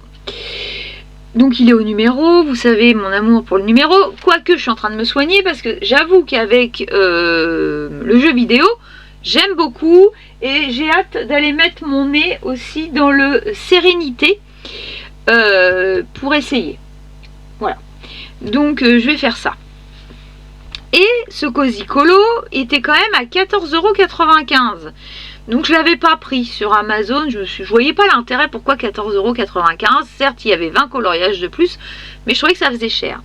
Donc il est au numéro, vous savez mon amour pour le numéro. Quoique je suis en train de me soigner parce que j'avoue qu'avec le jeu vidéo, j'aime beaucoup. Et j'ai hâte d'aller mettre mon nez aussi dans le Sérénité pour essayer. Voilà. Donc je vais faire ça. Et ce Cozy Colo était quand même à 14,95 €. Donc je ne l'avais pas pris sur Amazon. Je ne voyais pas l'intérêt. Pourquoi 14,95 €? Certes, il y avait 20 coloriages de plus. Mais je trouvais que ça faisait cher.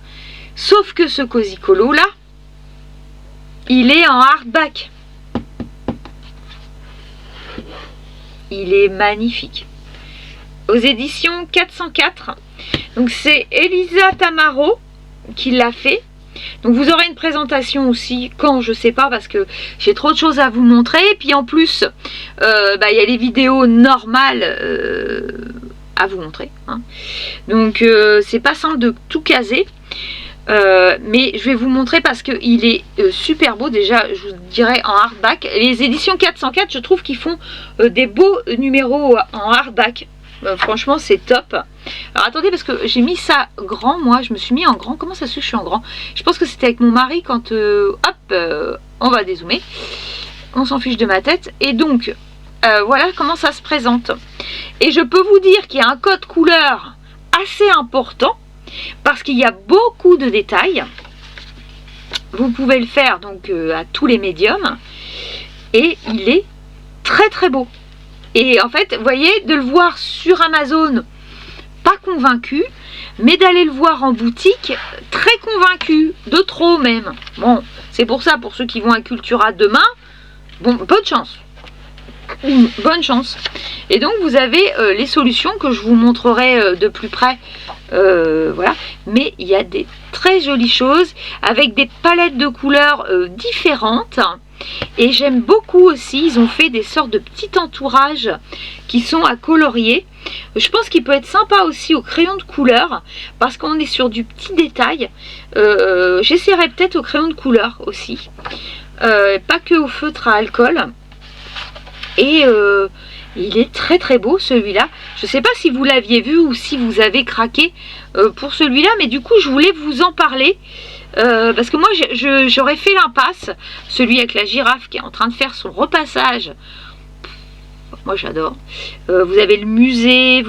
Sauf que ce Cozy Colo là, il est en hardback. Il est magnifique. Aux éditions 404. Donc c'est Elisa Tamaro qui l'a fait. Donc vous aurez une présentation aussi quand je sais pas parce que j'ai trop de choses à vous montrer. Et puis en plus il y a les vidéos normales à vous montrer, hein. Donc c'est pas simple de tout caser, mais je vais vous montrer parce qu'il est super beau. Déjà je vous dirais en hardback. Les éditions 404 je trouve qu'ils font des beaux numéros en hardback. Franchement c'est top. Alors attendez parce que j'ai mis ça grand, moi je me suis mis en grand. Comment ça se fait que je suis en grand? Je pense que c'était avec mon mari quand on va dézoomer, on s'en fiche de ma tête. Et donc voilà comment ça se présente. Et je peux vous dire qu'il y a un code couleur assez important parce qu'il y a beaucoup de détails. Vous pouvez le faire donc à tous les médiums et il est très très beau. Et en fait, vous voyez, de le voir sur Amazon, pas convaincu, mais d'aller le voir en boutique, très convaincu, de trop même. Bon, c'est pour ça, pour ceux qui vont à Cultura demain, bon, bonne chance. Bonne chance. Et donc, vous avez les solutions que je vous montrerai de plus près. Voilà. Mais il y a des très jolies choses avec des palettes de couleurs différentes. Et j'aime beaucoup aussi, ils ont fait des sortes de petits entourages qui sont à colorier. Je pense qu'il peut être sympa aussi au crayon de couleur parce qu'on est sur du petit détail. J'essaierai peut-être au crayon de couleur aussi, pas que au feutre à alcool. Et il est très très beau celui-là. Je ne sais pas si vous l'aviez vu ou si vous avez craqué pour celui-là, mais du coup je voulais vous en parler. Parce que moi j'aurais fait l'impasse, celui avec la girafe qui est en train de faire son repassage. Moi j'adore. Vous avez le musée,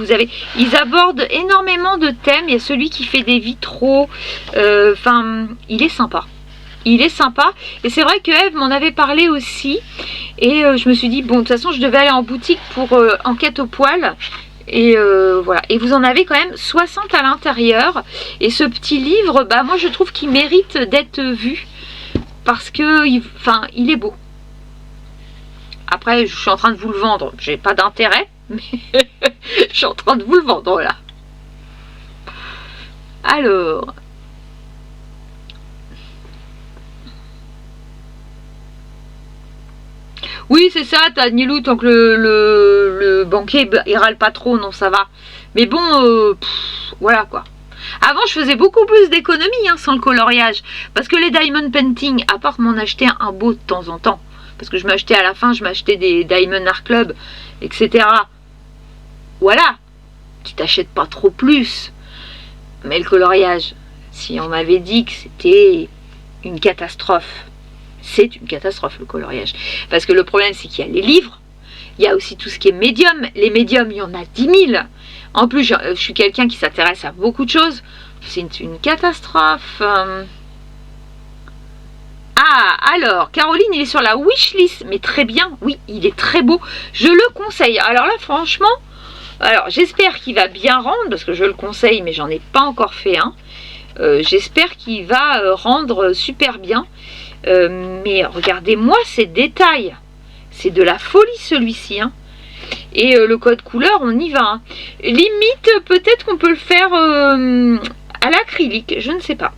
ils abordent énormément de thèmes. Il y a celui qui fait des vitraux. Enfin, il est sympa. Il est sympa. Et c'est vrai que Eve m'en avait parlé aussi. Et je me suis dit, bon, de toute façon, je devais aller en boutique pour Enquête au poil. Et voilà. Et vous en avez quand même 60 à l'intérieur. Et ce petit livre, bah moi je trouve qu'il mérite d'être vu. Parce que, il est beau. Après, je suis en train de vous le vendre. J'ai pas d'intérêt. Mais je suis en train de vous le vendre, là. Alors... Oui, c'est ça, Tanilou, tant que le banquier il râle pas trop, non, ça va. Mais bon, voilà quoi. Avant, je faisais beaucoup plus d'économies sans le coloriage. Parce que les diamond painting, à part m'en acheter un beau de temps en temps, parce que je m'achetais à la fin, je m'achetais des Diamond Art Club, etc. Voilà, tu t'achètes pas trop plus. Mais le coloriage, Si on m'avait dit que c'était une catastrophe, c'est une catastrophe le coloriage. Parce que le problème, c'est qu'il y a les livres, il y a aussi tout ce qui est médium. Les médiums, il y en a 10 000. En plus, je suis quelqu'un qui s'intéresse à beaucoup de choses. C'est une catastrophe. Ah, alors, Caroline, il est sur la wishlist. Mais très bien, oui, il est très beau. Je le conseille. Alors là, franchement, alors j'espère qu'il va bien rendre, parce que je le conseille, mais j'en ai pas encore fait un. J'espère qu'il va rendre super bien. Mais regardez-moi ces détails. C'est de la folie celui-ci. Hein. Et le code couleur, on y va. Hein. Limite, peut-être qu'on peut le faire à l'acrylique. Je ne sais pas.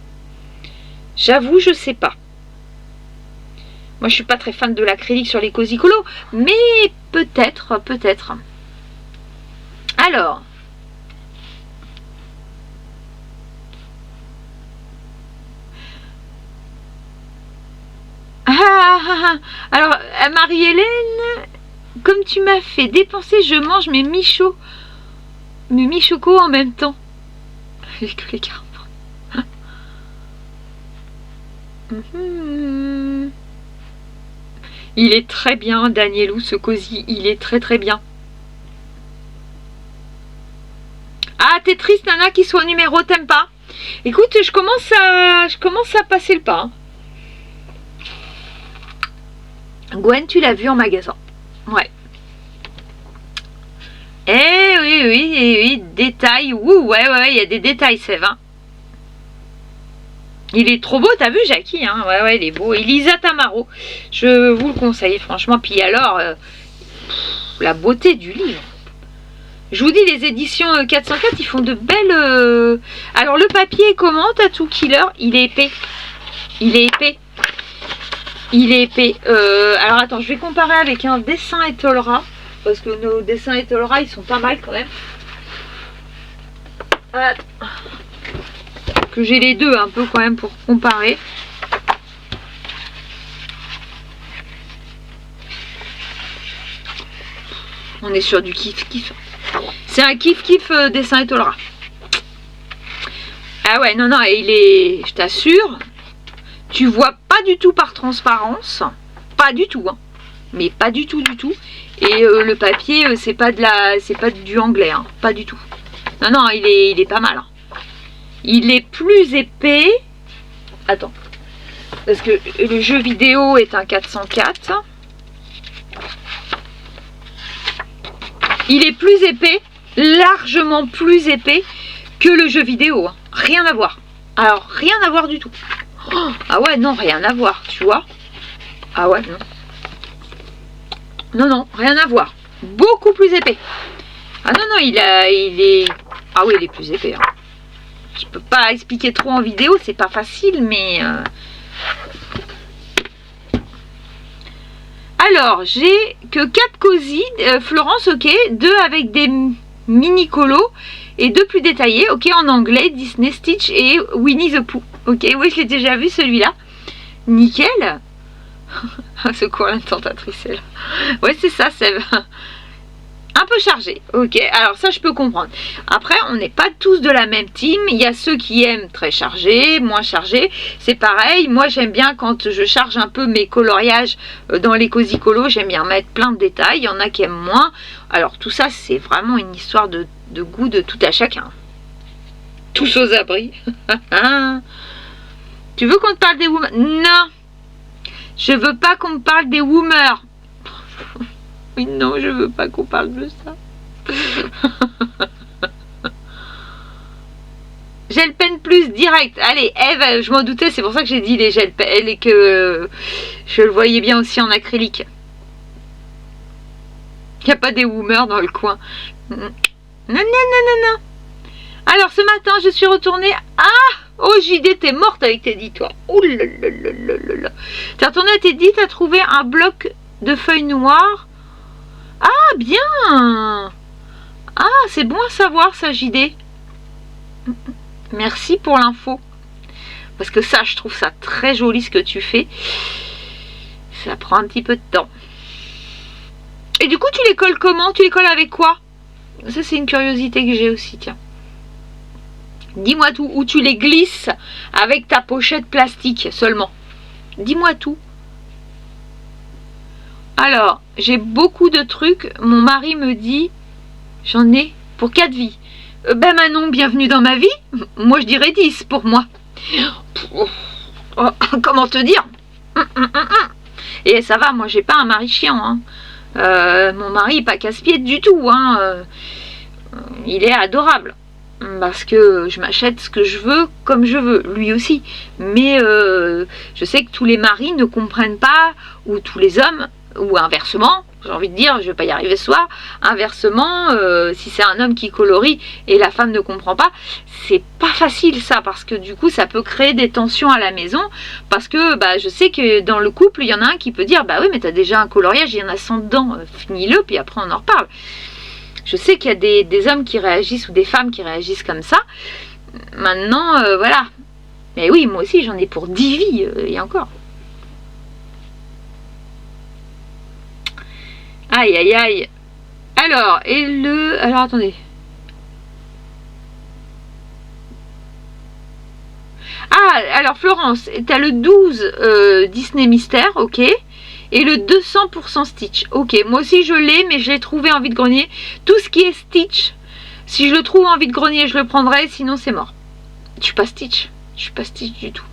J'avoue, je ne sais pas. Moi, je suis pas très fan de l'acrylique sur les Cozy Colo, mais peut-être, peut-être. Alors. Alors, Marie-Hélène, comme tu m'as fait dépenser, je mange mes michos en même temps. Avec tous les cartes. Il est très bien, Danielou, ce cosy. Il est très très bien. Ah, t'es triste, Nana, qu'il soit au numéro, t'aimes pas? Écoute, je commence à passer le pas. Hein. Gwen, tu l'as vu en magasin. Ouais. Oui, détails. Ouh, ouais, il y a des détails, Sève. Hein. Il est trop beau, t'as vu, Jackie, hein? Ouais, il est beau. Elisa Tamaro, je vous le conseille, franchement. Puis alors, la beauté du livre. Je vous dis, les éditions 404, ils font de belles... Alors, le papier est comment, Tattoo Killer? Il est épais. Alors, attends, je vais comparer avec un dessin Etolra. Parce que nos dessins Etolra, ils sont pas mal quand même. Que j'ai les deux un peu quand même pour comparer. On est sur du kiff-kiff. C'est un kiff-kiff dessin Etolra. Ah ouais, non, et il est... Je t'assure, tu vois pas du tout par transparence. Pas du tout, hein. Mais pas du tout. Et le papier, c'est pas du anglais, hein. Pas du tout. Non, il est pas mal. Hein. Il est plus épais. Attends. Parce que le jeu vidéo est un 404. Il est plus épais, largement plus épais que le jeu vidéo. Hein. Rien à voir. Alors, rien à voir du tout. Oh, ah ouais, non, rien à voir, tu vois. Ah ouais, non. Non, rien à voir. Beaucoup plus épais. Ah non, il est... Ah oui, il est plus épais. Hein. Je peux pas expliquer trop en vidéo, c'est pas facile, mais... Alors, j'ai que 4 cosy, Florence, ok, 2 avec des mini colos et 2 plus détaillés, ok, en anglais, Disney Stitch et Winnie the Pooh. Ok, oui, je l'ai déjà vu celui-là. Nickel. Secours la tentatrice, elle. Ouais, c'est ça, c'est un peu chargé. Ok, alors ça, je peux comprendre. Après, on n'est pas tous de la même team. Il y a ceux qui aiment très chargé, moins chargé. C'est pareil. Moi, j'aime bien quand je charge un peu mes coloriages dans les Cozy Colo. J'aime bien mettre plein de détails. Il y en a qui aiment moins. Alors, tout ça, c'est vraiment une histoire de goût de tout à chacun. Tous aux abris. Tu veux qu'on te parle des woomers? Non. Je veux pas qu'on me parle des woomers. Oui, non, je veux pas qu'on parle de ça. Gel pen plus direct. Allez, Eve, je m'en doutais, c'est pour ça que j'ai dit les gel pen et que je le voyais bien aussi en acrylique. Il n'y a pas des woomers dans le coin. Non. Alors, ce matin, je suis retournée... Oh, JD, t'es morte avec Teddy, toi. Ouh là là. T'es retournée à Teddy, t'as trouvé un bloc de feuilles noires. Ah, bien. Ah, c'est bon à savoir, ça, JD. Merci pour l'info. Parce que ça, je trouve ça très joli, ce que tu fais. Ça prend un petit peu de temps. Et du coup, tu les colles comment? Tu les colles avec quoi? Ça, c'est une curiosité que j'ai aussi, tiens. Dis-moi tout. Ou tu les glisses avec ta pochette plastique seulement. Dis-moi tout. Alors, j'ai beaucoup de trucs. Mon mari me dit, j'en ai pour 4 vies. Ben Manon, bienvenue dans ma vie. Moi, je dirais 10 pour moi. Oh, comment te dire? Et ça va, moi, j'ai pas un mari chiant. Hein. Mon mari n'est pas casse-pied du tout. Hein. Il est adorable. Parce que je m'achète ce que je veux comme je veux, lui aussi. Mais je sais que tous les maris ne comprennent pas, ou tous les hommes, ou inversement, j'ai envie de dire, je vais pas y arriver ce soir, inversement, si c'est un homme qui colorie et la femme ne comprend pas, c'est pas facile ça, parce que du coup ça peut créer des tensions à la maison, parce que bah, je sais que dans le couple, il y en a un qui peut dire, bah oui mais t'as déjà un coloriage, il y en a 100 dedans, finis-le, puis après on en reparle. Je sais qu'il y a des hommes qui réagissent ou des femmes qui réagissent comme ça. Maintenant, voilà. Mais oui, moi aussi, j'en ai pour 10 vies, et encore. Aïe, aïe, aïe. Alors, et le... Alors, attendez. Ah, alors, Florence, t'as le 12 Disney Mystère, ok. Et le 200% Stitch. Ok, moi aussi je l'ai, mais je l'ai trouvé en vide-grenier. Tout ce qui est Stitch, si je le trouve en vide-grenier, je le prendrai, sinon c'est mort. Je suis pas Stitch. Je suis pas Stitch du tout.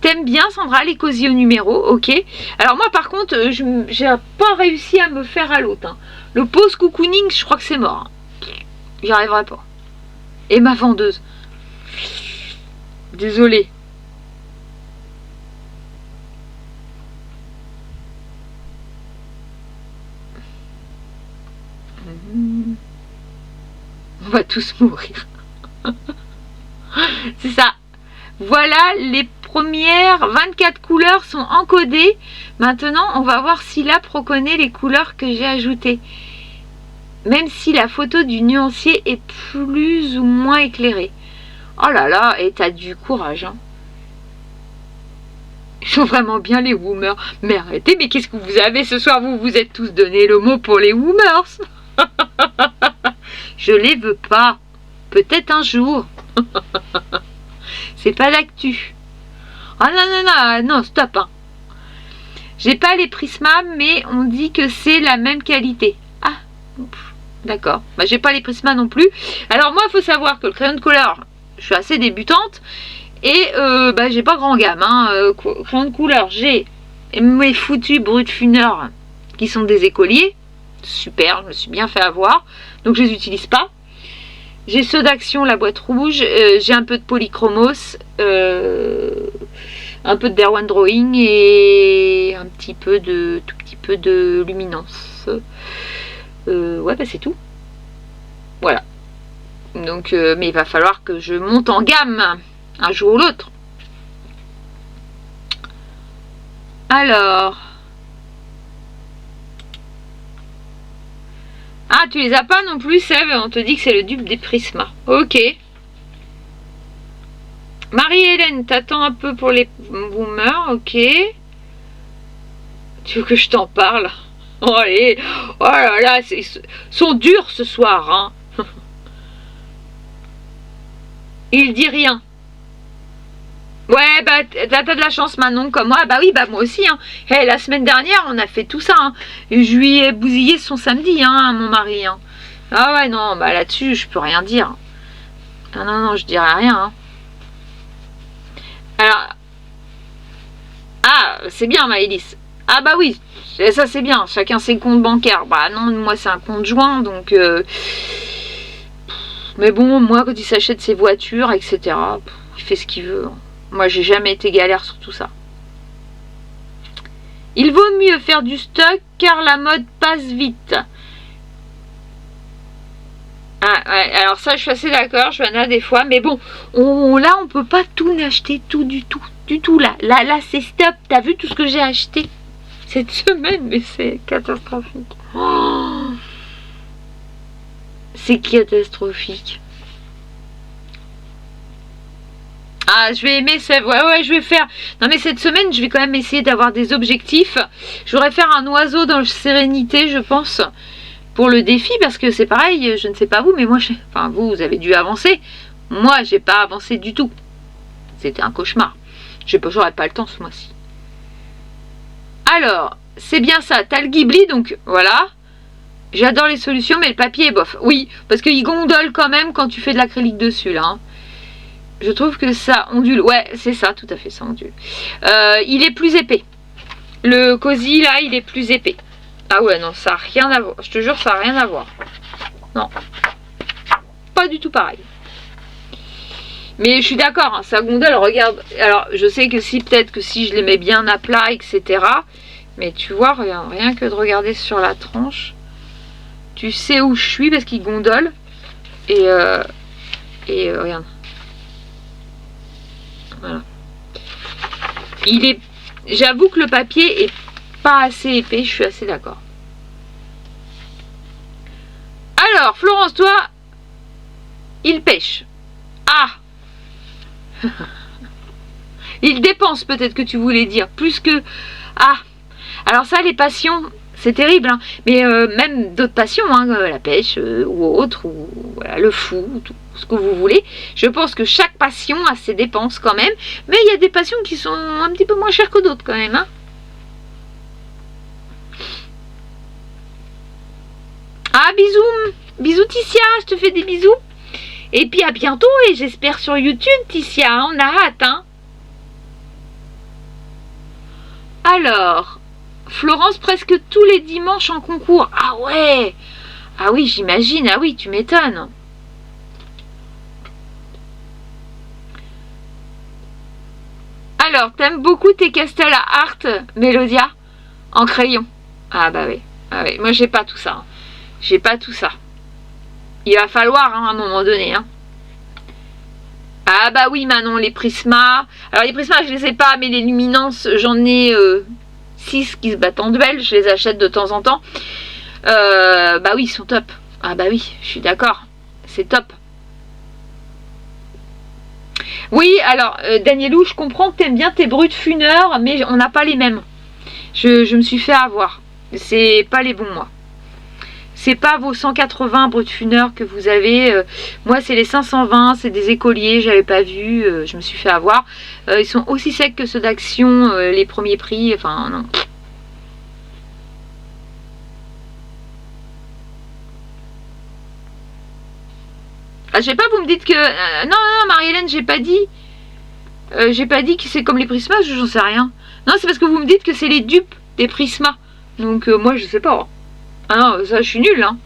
T'aimes bien, Sandra, les cosy au numéro, ok. Alors moi, par contre, j'ai pas réussi à me faire à l'autre. Hein. Le pose cocooning, je crois que c'est mort. Hein. J'y arriverai pas. Et ma vendeuse. Désolée. On va tous mourir. C'est ça. Voilà, les premières 24 couleurs sont encodées. Maintenant, on va voir si l'app reconnaît les couleurs que j'ai ajoutées. Même si la photo du nuancier est plus ou moins éclairée. Oh là là, et t'as du courage. Hein. Ils sont vraiment bien les woomers. Mais arrêtez, mais qu'est-ce que vous avez ce soir? Vous vous êtes tous donné le mot pour les woomers. Je les veux pas. Peut-être un jour. C'est pas l'actu. Ah non, stop. Hein. J'ai pas les Prisma, mais on dit que c'est la même qualité. Ah, d'accord. Bah, j'ai pas les Prisma non plus. Alors moi, il faut savoir que le crayon de couleur, je suis assez débutante. Et bah, j'ai pas grand gamme. Hein. Crayon de couleur, j'ai mes foutus Brutfuner qui sont des écoliers. Super, je me suis bien fait avoir. Donc je les utilise pas. J'ai ceux d'Action, la boîte rouge. J'ai un peu de Polychromos. Un peu de Derwent Drawing et un petit peu de tout petit peu de Luminance. Ouais, bah c'est tout. Voilà. Donc, mais il va falloir que je monte en gamme un jour ou l'autre. Alors. Ah, tu les as pas non plus, Seb. On te dit que c'est le dupe des Prisma. Ok. Marie-Hélène, t'attends un peu pour les boomers, ok. Tu veux que je t'en parle? Oh, allez. Oh là là, ils sont durs ce soir, hein. Il dit rien. Ouais, bah, t'as de la chance, Manon, comme moi. Bah oui, bah moi aussi, hein. Hey, la semaine dernière, on a fait tout ça, hein. Et je lui ai bousillé son samedi, hein, mon mari, hein. Ah ouais, non, bah là-dessus, je peux rien dire. Ah non, je dirais rien, hein. Alors, ah, c'est bien, Maëlys. Ah bah oui, ça c'est bien, chacun ses comptes bancaires. Bah non, moi c'est un compte joint, donc... Mais bon, moi quand il s'achète ses voitures, etc., il fait ce qu'il veut. Moi j'ai jamais été galère sur tout ça. Il vaut mieux faire du stock car la mode passe vite. Ah, ouais, alors ça je suis assez d'accord, je en ai des fois, mais bon, là on peut pas tout acheter, tout du tout là. Là c'est stop, t'as vu tout ce que j'ai acheté cette semaine, mais c'est catastrophique. Oh, c'est catastrophique. Ah, je vais aimer ça. Ouais, je vais faire. Non, mais cette semaine, je vais quand même essayer d'avoir des objectifs. Je voudrais faire un oiseau dans le sérénité, je pense, pour le défi, parce que c'est pareil, je ne sais pas vous, mais moi, enfin, vous avez dû avancer. Moi, j'ai pas avancé du tout. C'était un cauchemar. J'aurais pas le temps ce mois-ci. Alors, c'est bien ça. T'as le Ghibli, donc voilà. J'adore les solutions, mais le papier est bof. Oui, parce qu'il gondole quand même quand tu fais de l'acrylique dessus, là. Hein. Je trouve que ça ondule. Ouais, c'est ça, tout à fait, ça ondule. Il est plus épais. Le cosy, là, il est plus épais. Ah ouais, non, ça n'a rien à voir. Je te jure, ça n'a rien à voir. Non. Pas du tout pareil. Mais je suis d'accord, hein, ça gondole, regarde. Alors, je sais que si, peut-être que si je les mets bien à plat, etc. Mais tu vois, regarde, rien que de regarder sur la tranche, tu sais où je suis parce qu'il gondole. Et regarde. Voilà. J'avoue que le papier est pas assez épais, je suis assez d'accord. Alors, Florence, toi, il pêche. Ah. Il dépense, peut-être que tu voulais dire, plus que... Ah. Alors ça, les passions, c'est terrible, hein. Mais même d'autres passions, hein, la pêche ou autre, ou voilà, le fou, tout ce que vous voulez. Je pense que chaque passion a ses dépenses quand même, mais il y a des passions qui sont un petit peu moins chères que d'autres quand même, hein. Ah, bisous, bisous Ticia, je te fais des bisous. Et puis à bientôt, et j'espère sur YouTube, Ticia, hein, on a hâte, hein. Alors, Florence, presque tous les dimanches en concours. Ah ouais. Ah oui, j'imagine, ah oui, tu m'étonnes. Alors, t'aimes beaucoup tes castels à art, Mélodia, en crayon. Ah bah oui, ah oui. Moi j'ai pas tout ça. Hein. J'ai pas tout ça. Il va falloir hein, à un moment donné. Hein. Ah bah oui Manon, les prismas. Alors les prismas je les ai pas, mais les luminances j'en ai 6 qui se battent en duel. Je les achète de temps en temps. Bah oui ils sont top. Ah bah oui, je suis d'accord. C'est top. Oui alors Danielou, je comprends que t'aimes bien tes brutes funeurs, mais on n'a pas les mêmes. Je me suis fait avoir. C'est pas les bons moi. C'est pas vos 180 brut funeurs que vous avez. Moi, c'est les 520. C'est des écoliers. J'avais pas vu. Je me suis fait avoir. Ils sont aussi secs que ceux d'Action. Les premiers prix. Enfin, non. Ah, je sais pas, vous me dites que... non, non, Marie-Hélène, j'ai pas dit. J'ai pas dit que c'est comme les Prismas. J'en sais rien. Non, c'est parce que vous me dites que c'est les dupes des Prismas. Donc, moi, je sais pas. Ah non, ça, je suis nulle, hein.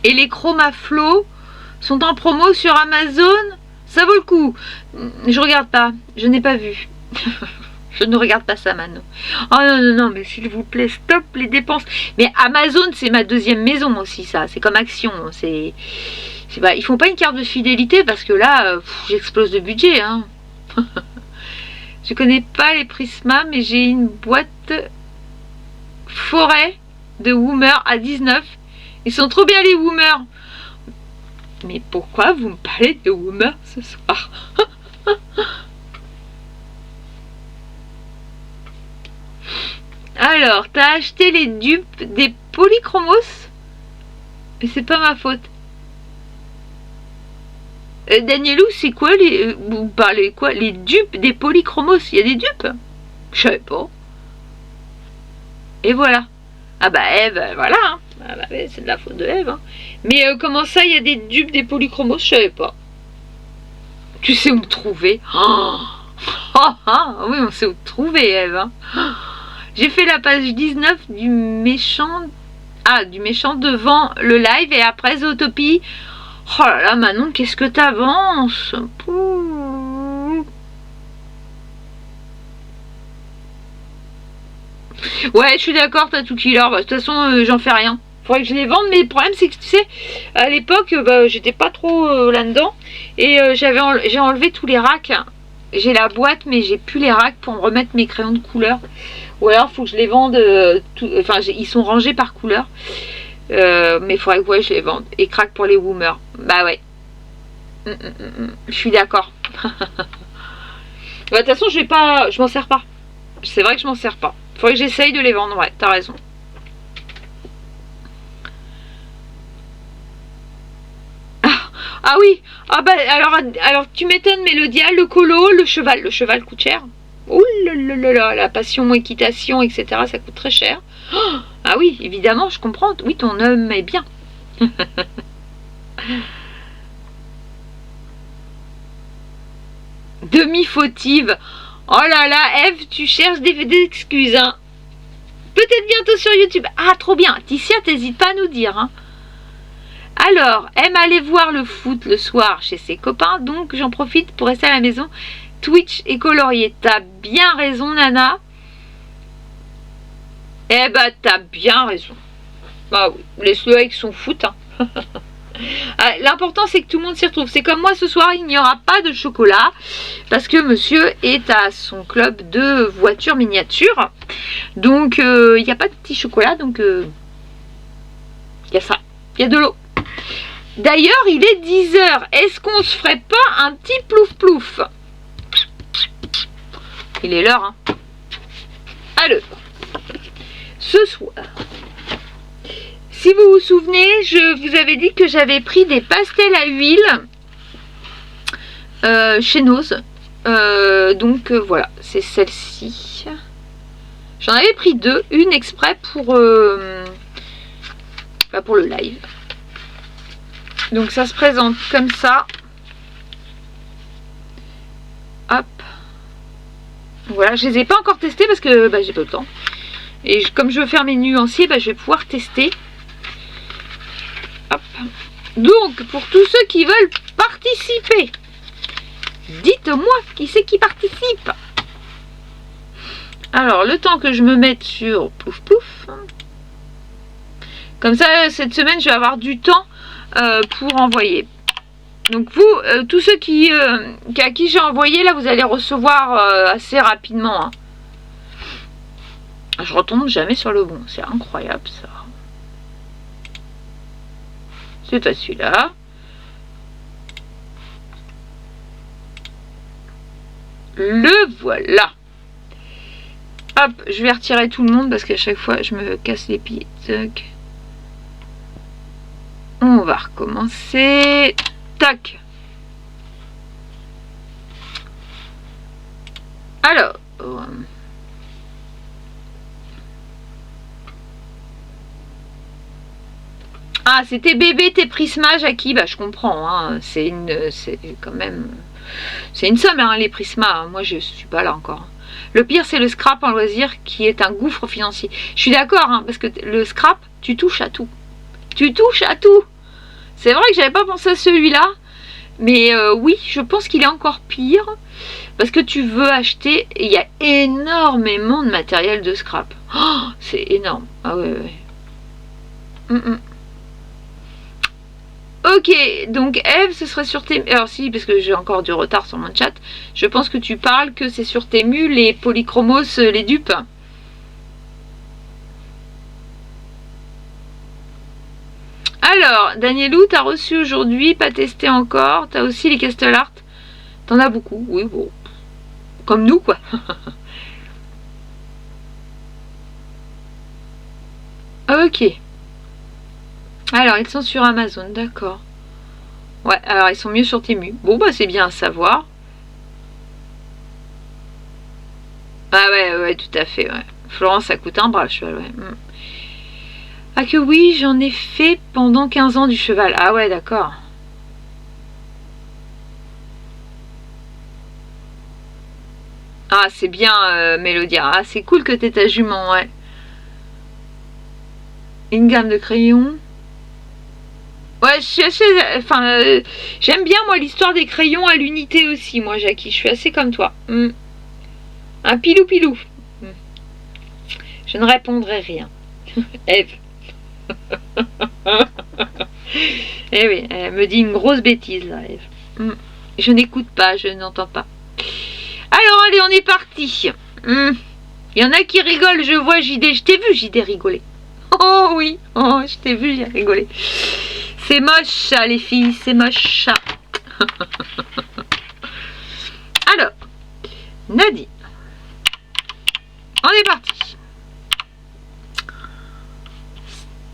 Et les Chromaflow sont en promo sur Amazon. Ça vaut le coup. Je regarde pas. Je n'ai pas vu. Je ne regarde pas ça, Manon. Oh non, non, non, mais s'il vous plaît, stop les dépenses. Mais Amazon, c'est ma deuxième maison aussi, ça. C'est comme Action. C'est pas, ils font pas une carte de fidélité parce que là, j'explose de budget, hein. Je connais pas les Prisma, mais j'ai une boîte forêt de Woomer à 19. Ils sont trop bien les Woomer. Mais pourquoi vous me parlez de Woomer ce soir? Alors, t'as acheté les dupes des Polychromos? Mais c'est pas ma faute. Danielou, c'est quoi vous parlez quoi? Les dupes des Polychromos? Il y a des dupes? Je savais pas. Et voilà. Ah bah Eve, voilà. Hein. Ah bah, c'est de la faute de Eve. Hein. Mais comment ça, il y a des dupes des Polychromos? Je savais pas. Tu sais où me trouver? Oh, oui, on sait où te trouver, Eve. Hein. J'ai fait la page 19 du méchant. Ah, du méchant devant le live et après Zootopie. Oh là là, Manon, qu'est-ce que t'avances? Ouais, je suis d'accord, t'as tout killer. Bah, de toute façon, j'en fais rien. Faudrait que je les vende, mais le problème, c'est que tu sais, à l'époque, j'étais pas trop là-dedans. Et j'ai enlevé tous les racks. J'ai la boîte, mais j'ai plus les racks pour me remettre mes crayons de couleur. Ou alors, faut que je les vende. Enfin, ils sont rangés par couleur. Mais il faudrait que ouais, je les vende. Et craque pour les Woomers. Bah ouais. Je suis d'accord. De toute façon, je m'en sers pas. C'est vrai que je m'en sers pas. Faudrait que j'essaye de les vendre. Ouais, t'as raison. Ah oui, ah bah alors tu m'étonnes, Mélodia, le colo, le cheval coûte cher. Ouh là là, la passion, équitation, etc. Ça coûte très cher. Oh, ah oui, évidemment, je comprends. Oui, ton homme est bien. Demi-fautive. Oh là là, Eve, tu cherches des excuses, hein. Peut-être bientôt sur YouTube. Ah, trop bien. Ticia, t'hésites pas à nous dire, hein. Alors, aime aller voir le foot le soir chez ses copains, donc j'en profite pour rester à la maison. Twitch et colorier. T'as bien raison, Nana. Eh ben, t'as bien raison. Bah oui, laisse-le avec son foot, hein. L'important c'est que tout le monde s'y retrouve. C'est comme moi ce soir, il n'y aura pas de chocolat parce que monsieur est à son club de voitures miniatures. Donc il n'y a pas de petit chocolat, donc il y a ça, il y a de l'eau. D'ailleurs, il est 10h. Est-ce qu'on se ferait pas un petit plouf plouf? Il est l'heure, hein. Alors, ce soir, si vous vous souvenez, je vous avais dit que j'avais pris des pastels à huile chez Nose. Donc voilà, c'est celle-ci. J'en avais pris deux, une exprès pour le live. Donc ça se présente comme ça. Hop. Voilà, je les ai pas encore testés parce que j'ai pas le temps. Et comme je veux faire mes nuanciers, je vais pouvoir tester. Hop. Donc, pour tous ceux qui veulent participer, dites-moi qui c'est qui participe. Alors, le temps que je me mette sur Plouf Plouf. Comme ça, cette semaine, je vais avoir du temps pour envoyer. Donc, vous, tous ceux à qui j'ai envoyé, là, vous allez recevoir assez rapidement. Hein. Je retombe jamais sur le bon. C'est incroyable, ça. C'est pas celui-là. Le voilà. Hop, je vais retirer tout le monde parce qu'à chaque fois, je me casse les pieds. Tac. On va recommencer. Tac. Alors. Ah, c'était bébé tes prismas, Jackie. Je comprends. Hein. C'est quand même. C'est une somme, hein, les prismas. Moi, je suis pas là encore. Le pire, c'est le scrap en loisir qui est un gouffre financier. Je suis d'accord, hein, parce que le scrap, tu touches à tout. Tu touches à tout. C'est vrai que j'avais pas pensé à celui-là. Mais oui, je pense qu'il est encore pire. Parce que tu veux acheter. Il y a énormément de matériel de scrap. Oh, c'est énorme. Ah ouais. Ok, donc Eve, ce serait sur tes... Alors si, parce que j'ai encore du retard sur mon chat. Je pense que tu parles que c'est sur Temu, les polychromos, les dupes. Alors, Danielou, t'as reçu aujourd'hui, pas testé encore. T'as aussi les Castle Art. T'en as beaucoup, oui, bon. Comme nous, quoi. Ok. Alors, ils sont sur Amazon, d'accord. Ouais, alors ils sont mieux sur Temu. Bon, c'est bien à savoir. Ah ouais, tout à fait, ouais. Florence, ça coûte un bras, le cheval, ouais. Ah que oui, j'en ai fait pendant 15 ans du cheval. Ah ouais, d'accord. Ah, c'est bien, Mélodia. Ah, c'est cool que t'aies ta jument, ouais. Une gamme de crayons. Ouais, j'aime bien, moi, l'histoire des crayons à l'unité aussi, moi, Jackie. Je suis assez comme toi. Un pilou-pilou. Je ne répondrai rien. Eve. Eh oui, elle me dit une grosse bêtise, là, Eve. Je n'écoute pas, je n'entends pas. Alors, allez, on est parti. Il y en a qui rigolent, je vois JD. Je t'ai vu, JD, rigoler. Oh oui, oh, je t'ai vu, j'ai rigolé. C'est moche, ça, les filles, c'est moche. Alors, Nadine. On est parti.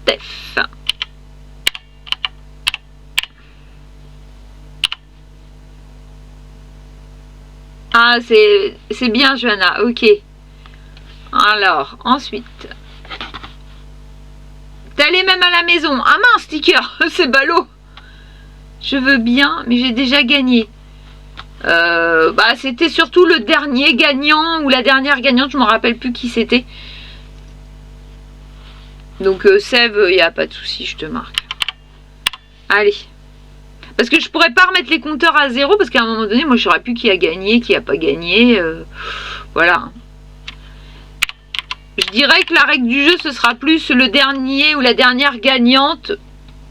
Steph. Ah, c'est bien, Johanna. Ok. Alors, ensuite. T'allais même à la maison. Ah mince, sticker. C'est ballot. Je veux bien, mais j'ai déjà gagné. Bah, c'était surtout le dernier gagnant ou la dernière gagnante. Je me rappelle plus qui c'était. Donc, Sève, il n'y a pas de souci, je te marque. Allez. Parce que je pourrais pas remettre les compteurs à zéro parce qu'à un moment donné, moi, je saurais plus qui a gagné, qui a pas gagné. Voilà. Je dirais que la règle du jeu, ce sera plus le dernier ou la dernière gagnante.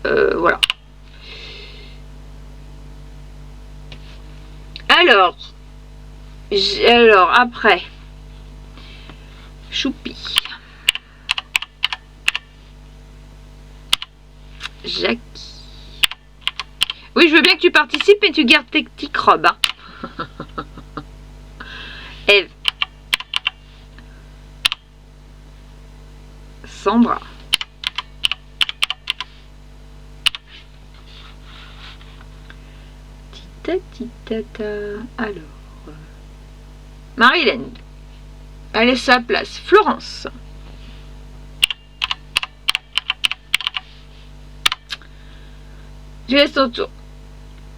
Voilà. Alors après. Choupi. Jackie. Oui, je veux bien que tu participes, mais tu gardes tes petits crobes. Hein. Eve. Sandra. Tita. Alors. Marilyn. Elle est sa place. Florence. Je laisse ton tour.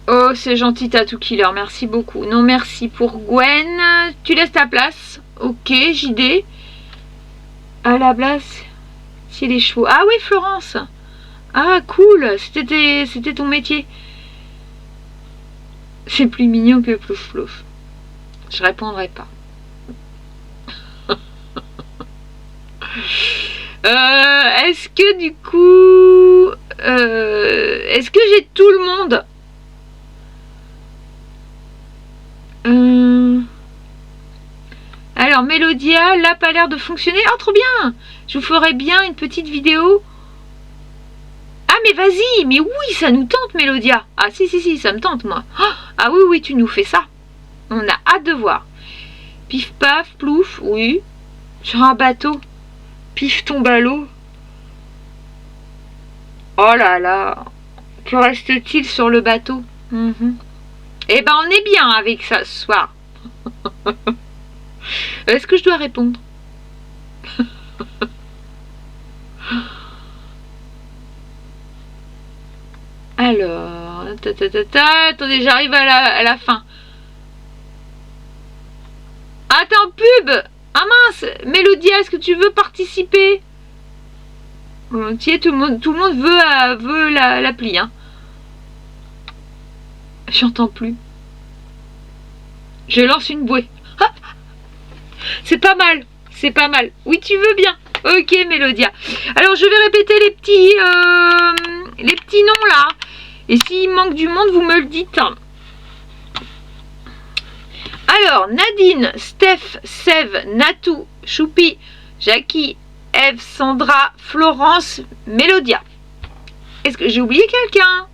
Oh, c'est gentil, Tattoo Killer. Merci beaucoup. Non, merci pour Gwen. Tu laisses ta place. Ok, JD. À la place, c'est les chevaux. Ah oui, Florence. Ah, cool. C'était ton métier. C'est plus mignon que Plouf Plouf. Je répondrai pas. Est-ce que du coup... est-ce que j'ai tout le monde? Alors, Mélodia, là, pas l'air de fonctionner. Oh, trop bien! Je vous ferai bien une petite vidéo. Ah, mais vas-y! Mais oui, ça nous tente, Mélodia. Ah, si, ça me tente, moi. Ah oui, tu nous fais ça. On a hâte de voir. Pif, paf, plouf, oui. Sur un bateau. Pif, tombe à l'eau. Oh là là. Que reste-t-il sur le bateau? Eh ben, on est bien avec ça ce soir. Est-ce que je dois répondre? Alors, attendez, j'arrive à la fin. Attends, pub! Ah mince, Mélodia, est-ce que tu veux participer? Tiens, tout le monde veut l'appli, hein. J'entends plus. Je lance une bouée. Ah, c'est pas mal. Oui, tu veux bien. Ok, Mélodia. Alors, je vais répéter les petits noms là. Et s'il manque du monde, vous me le dites. Alors, Nadine, Steph, Sève, Natou, Choupi, Jackie, Eve, Sandra, Florence, Mélodia. Est-ce que j'ai oublié quelqu'un?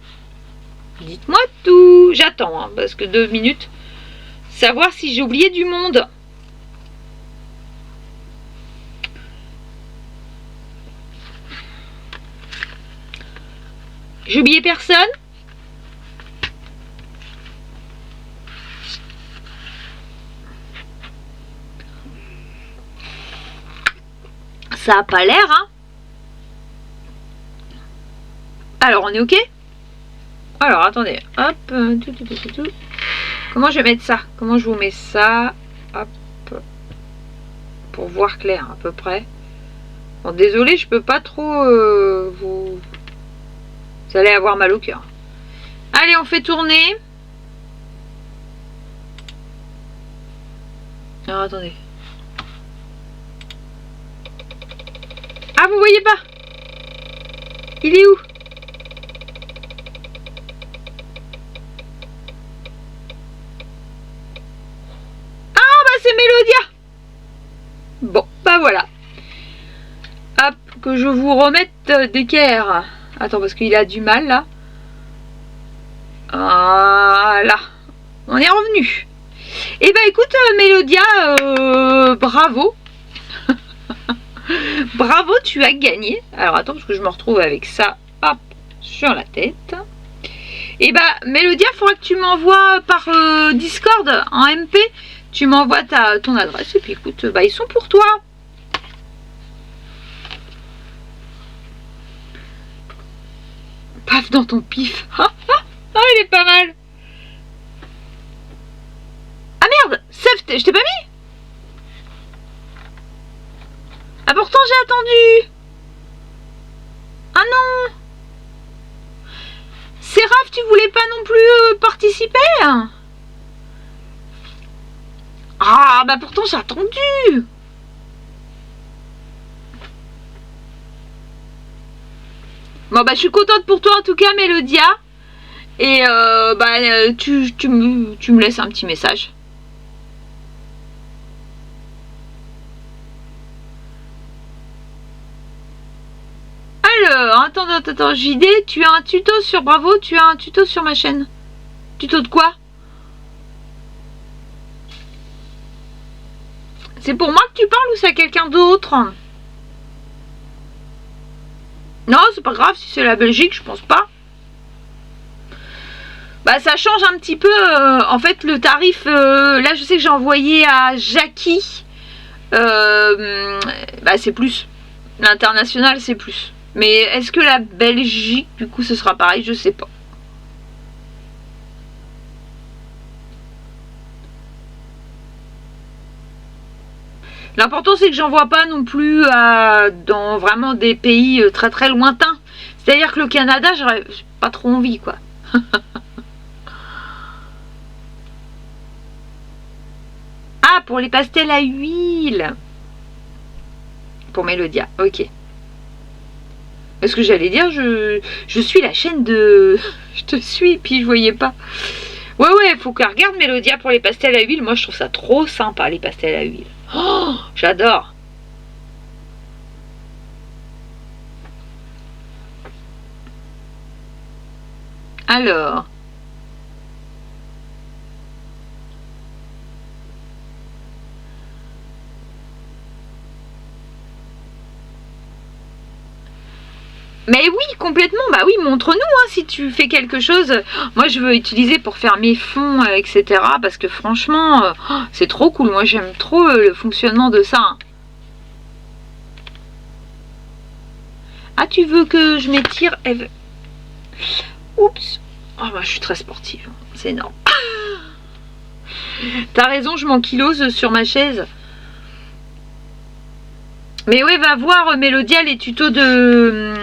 Dites-moi tout. J'attends, hein, parce que 2 minutes. Savoir si j'ai oublié du monde. J'ai oublié personne? Ça a pas l'air, hein? Alors, on est ok? Alors, attendez. Hop. Comment je vais mettre ça? Comment je vous mets ça? Hop. Pour voir clair, à peu près. Bon, désolé, je peux pas trop vous allez avoir mal au cœur. Allez, on fait tourner. Alors, attendez. Ah, vous voyez pas? Il est où? Ah, bah c'est Mélodia. Bon, bah voilà. Hop, que je vous remette d'équerre. Attends, parce qu'il a du mal, là. Voilà. On est revenu. Eh ben, écoute, Mélodia, bravo. Bravo, tu as gagné. Alors, attends, parce que je me retrouve avec ça, hop, sur la tête. Eh ben, Mélodia, il faudra que tu m'envoies par Discord, en MP, Tu m'envoies ton adresse et puis écoute, bah, ils sont pour toi. Paf dans ton pif. Ah, il est pas mal. Ah merde, Seth, je t'ai pas mis. Ah pourtant j'ai attendu. Ah non. Séraph, tu voulais pas non plus participer? Ah bah pourtant j'ai attendu. Bon bah je suis contente pour toi en tout cas Mélodia. Et tu me laisses un petit message. Alors, attends, JD, tu as un tuto sur Bravo, tu as un tuto sur ma chaîne. Tuto de quoi? C'est pour moi que tu parles ou c'est à quelqu'un d'autre? Non, c'est pas grave, si c'est la Belgique, je pense pas. Bah ça change un petit peu, en fait le tarif, là je sais que j'ai envoyé à Jackie, bah c'est plus, l'international c'est plus. Mais est-ce que la Belgique, du coup, ce sera pareil? Je sais pas. L'important, c'est que j'envoie pas non plus dans vraiment des pays très très lointains. C'est-à-dire que le Canada, j'aurais pas trop envie, quoi. Ah, pour les pastels à huile. Pour Mélodia, ok. Parce que j'allais dire, je suis la chaîne de... Je te suis, puis je voyais pas. Ouais, faut qu'elle regarde Mélodia pour les pastels à huile. Moi, je trouve ça trop sympa, les pastels à huile. Oh, j'adore. Alors... Mais oui, complètement, bah oui, montre-nous hein, si tu fais quelque chose. Moi, je veux utiliser pour faire mes fonds, etc. Parce que franchement, c'est trop cool. Moi, j'aime trop le fonctionnement de ça. Ah, tu veux que je m'étire? Oups. Oh, bah, je suis très sportive. C'est énorme. T'as raison, je m'ankylose sur ma chaise. Mais ouais, va voir Mélodia les tutos de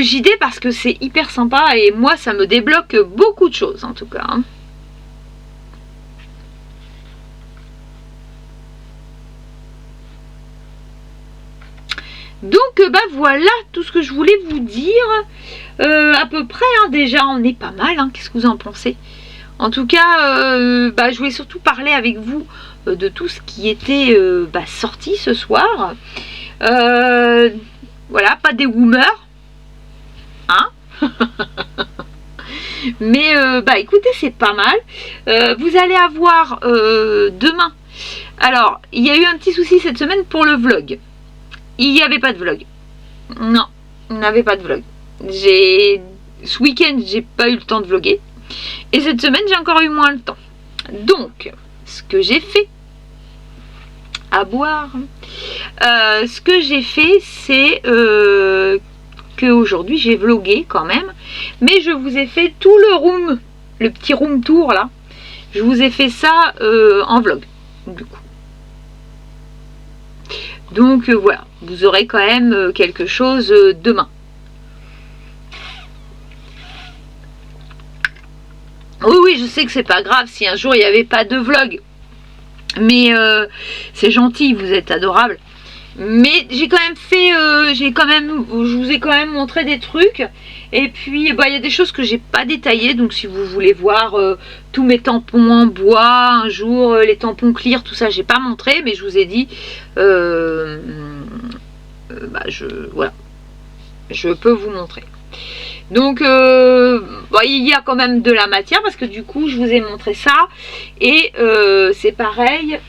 JD parce que c'est hyper sympa et moi ça me débloque beaucoup de choses en tout cas. Donc bah voilà tout ce que je voulais vous dire à peu près hein, déjà on est pas mal hein, qu'est-ce que vous en pensez? En tout cas je voulais surtout parler avec vous de tout ce qui était sorti ce soir. Voilà, pas des woomers hein. Mais écoutez, c'est pas mal. Vous allez avoir demain. Alors, il y a eu un petit souci cette semaine pour le vlog. Il n'y avait pas de vlog. Non, il n'y avait pas de vlog. Ce week-end, j'ai pas eu le temps de vlogger. Et cette semaine, j'ai encore eu moins le temps. Donc, ce que j'ai fait à boire, ce que j'ai fait, c'est qu'aujourd'hui j'ai vlogué quand même, mais je vous ai fait tout le room, le petit room tour là, je vous ai fait ça en vlog du coup. Donc voilà, vous aurez quand même quelque chose demain. Oui, je sais que c'est pas grave si un jour il n'y avait pas de vlog, mais c'est gentil, vous êtes adorables. Mais j'ai quand même fait, je vous ai quand même montré des trucs. Et puis, il y a des choses que j'ai pas détaillées. Donc, si vous voulez voir tous mes tampons en bois, un jour, les tampons clear, tout ça, j'ai pas montré. Mais je vous ai dit, voilà, je peux vous montrer. Donc, il y a quand même de la matière parce que du coup, je vous ai montré ça. Et c'est pareil,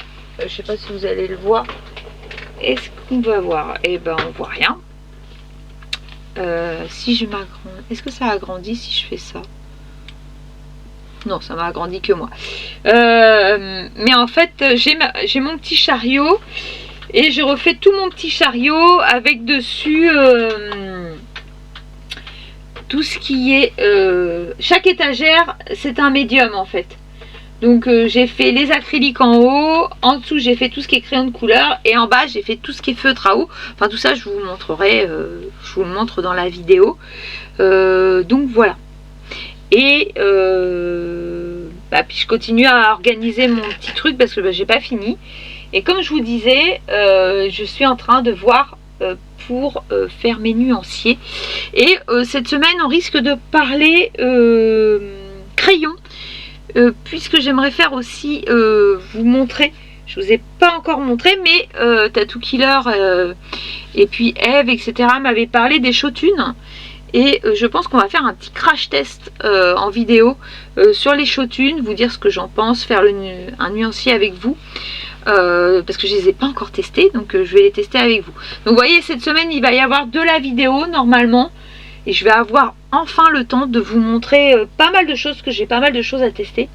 je sais pas si vous allez le voir. Est-ce qu'on va voir? Eh ben, on voit rien. Si je m'agrandis, est-ce que ça agrandit si je fais ça? Non, ça m'a agrandi que moi. Mais en fait, j'ai mon petit chariot et je refais tout mon petit chariot avec dessus tout ce qui est... chaque étagère, c'est un médium en fait. Donc j'ai fait les acryliques en haut, en dessous j'ai fait tout ce qui est crayon de couleur et en bas j'ai fait tout ce qui est feutre à eau. Enfin tout ça je vous montrerai, je vous le montre dans la vidéo. Donc voilà. Et puis je continue à organiser mon petit truc parce que j'ai pas fini. Et comme je vous disais, je suis en train de voir pour faire mes nuanciers. Et cette semaine on risque de parler crayon. Puisque j'aimerais faire aussi vous montrer, je vous ai pas encore montré, mais Tattoo Killer et puis Eve, etc. m'avaient parlé des Shotunes. Et je pense qu'on va faire un petit crash test en vidéo sur les Shotunes, vous dire ce que j'en pense, faire un nuancier avec vous. Parce que je les ai pas encore testés, donc je vais les tester avec vous. Donc vous voyez, cette semaine il va y avoir de la vidéo normalement. Et je vais avoir enfin le temps de vous montrer pas mal de choses, parce que j'ai pas mal de choses à tester.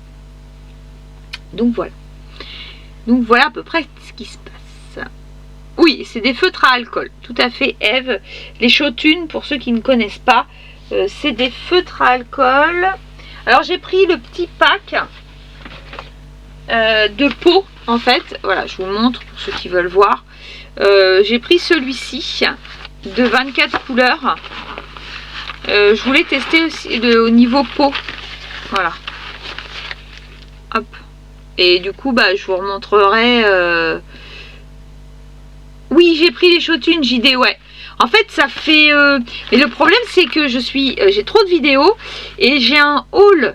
Donc voilà. Donc voilà à peu près ce qui se passe. Oui, c'est des feutres à alcool. Tout à fait, Eve. Les Shotunes, pour ceux qui ne connaissent pas, c'est des feutres à alcool. Alors j'ai pris le petit pack de pot, en fait. Voilà, je vous montre pour ceux qui veulent voir. J'ai pris celui-ci de 24 couleurs. Je voulais tester aussi au niveau pot. Voilà. Hop. Et du coup, je vous remontrerai. Oui, j'ai pris les Shotunes JD, ouais. En fait, ça fait... Mais le problème, c'est que j'ai trop de vidéos. Et j'ai un haul.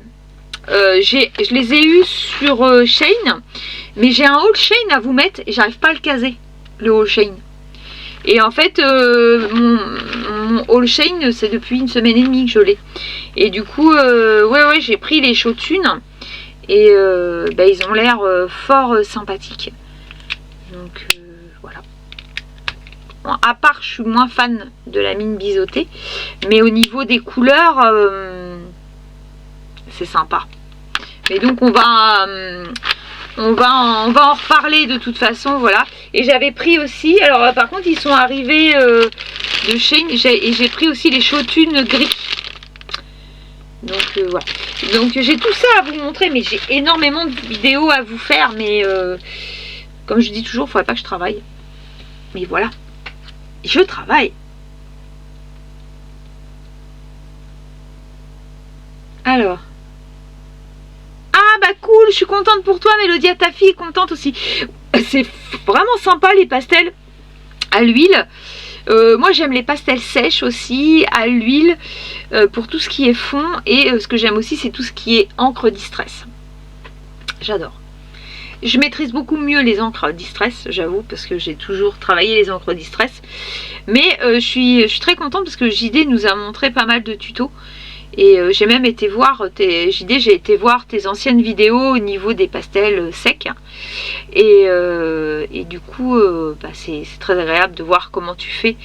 Je les ai eus sur Shein. Mais j'ai un haul Shein à vous mettre. Et j'arrive pas à le caser. Le haul Shein. Et en fait, mon haul Shein, c'est depuis une semaine et demie que je l'ai. Et du coup, ouais, j'ai pris les Shotunes. Et ils ont l'air fort sympathiques. Donc, voilà. Bon, à part, je suis moins fan de la mine biseautée. Mais au niveau des couleurs, c'est sympa. Mais donc, on va en reparler de toute façon, voilà. Et j'avais pris aussi, alors par contre ils sont arrivés de Shein, et j'ai pris aussi les Shotunes gris. Donc voilà. Donc j'ai tout ça à vous montrer, mais j'ai énormément de vidéos à vous faire, mais comme je dis toujours, il ne faudrait pas que je travaille. Mais voilà, je travaille. Alors... cool, je suis contente pour toi, Mélodia, ta fille est contente aussi. C'est vraiment sympa les pastels à l'huile. Moi j'aime les pastels sèches aussi, à l'huile, pour tout ce qui est fond. Et ce que j'aime aussi, c'est tout ce qui est encre distress. J'adore. Je maîtrise beaucoup mieux les encres distress, j'avoue, parce que j'ai toujours travaillé les encres distress. Mais je suis très contente parce que JD nous a montré pas mal de tutos. Et j'ai même été voir JD, j'ai été voir tes anciennes vidéos au niveau des pastels secs. Et du coup, c'est très agréable de voir comment tu fais.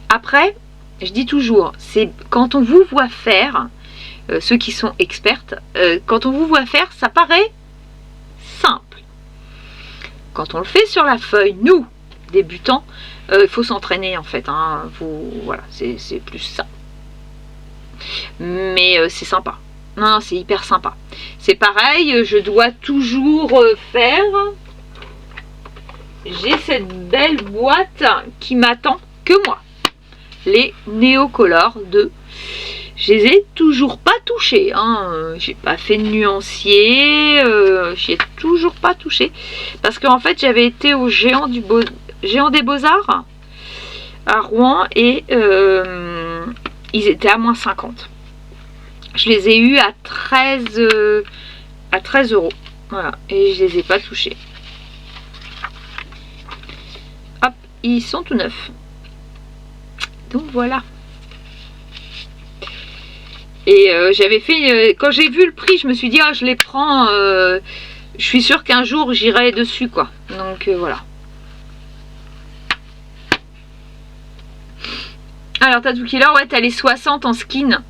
Après, je dis toujours, c'est quand on vous voit faire, ceux qui sont expertes, quand on vous voit faire, ça paraît simple. Quand on le fait sur la feuille, nous, débutants, il faut s'entraîner en fait. Hein, voilà, c'est plus ça. Mais c'est sympa. Non, c'est hyper sympa. C'est pareil, je dois toujours faire. J'ai cette belle boîte qui m'attend que moi. Les Neocolor de... Je les ai toujours pas touchés. Hein. J'ai pas fait de nuancier. J'y ai toujours pas touché. Parce qu'en fait, j'avais été au Géant des Beaux-Arts à Rouen et ils étaient à moins 50. Je les ai eus à 13 €. Voilà. Et je les ai pas touchés. Hop, ils sont tout neufs. Donc voilà. Et j'avais fait... quand j'ai vu le prix, je me suis dit, ah, je les prends. Je suis sûre qu'un jour, j'irai dessus, quoi. Donc voilà. Alors, Tattoo Killer, ouais, t'as les 60 en skin.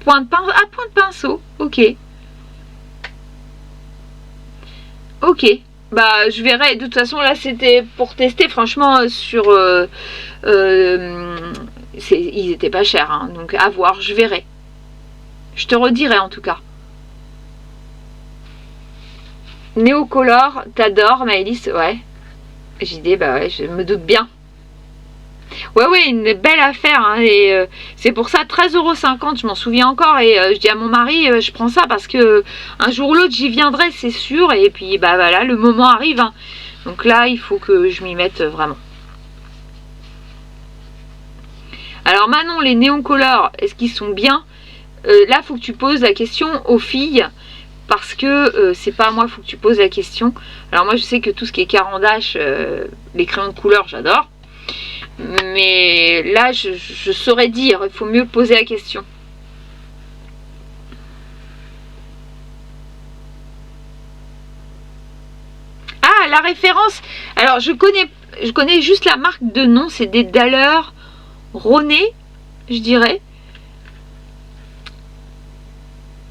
point de pinceau. Ah, point de pinceau. Ok. Ok. Bah, je verrai. De toute façon, là, c'était pour tester. Franchement, sur... ils étaient pas chers. Hein, donc, à voir. Je verrai. Je te redirai, en tout cas. Néocolor, t'adores, Maëlys. Ouais. JD, bah ouais, je me doute bien. Ouais, une belle affaire. Hein, et c'est pour ça, 13,50 €, je m'en souviens encore. Et je dis à mon mari, je prends ça parce que un jour ou l'autre, j'y viendrai, c'est sûr. Et puis, bah voilà, le moment arrive. Hein. Donc là, il faut que je m'y mette vraiment. Alors, Manon, les néocolores, est-ce qu'ils sont bien? Là, il faut que tu poses la question aux filles. Parce que c'est pas à moi, il faut que tu poses la question. Alors, moi, je sais que tout ce qui est carandache, les crayons de couleur, j'adore. Mais là, je saurais dire, il faut mieux poser la question. Ah, la référence. Alors, je connais juste la marque de nom, c'est des Daler Roné, je dirais.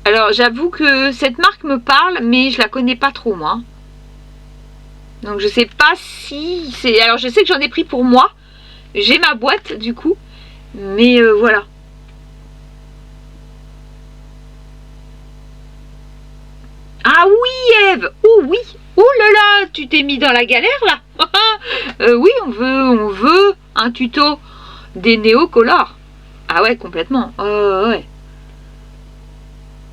Alors, j'avoue que cette marque me parle, mais je la connais pas trop, moi. Donc, je sais pas si c'est... Alors, je sais que j'en ai pris pour moi. J'ai ma boîte du coup, mais voilà. Ah oui Eve, oh oui, oh là là, tu t'es mis dans la galère là. Oui, on veut un tuto des néocolores. Ah ouais, complètement. Ouais.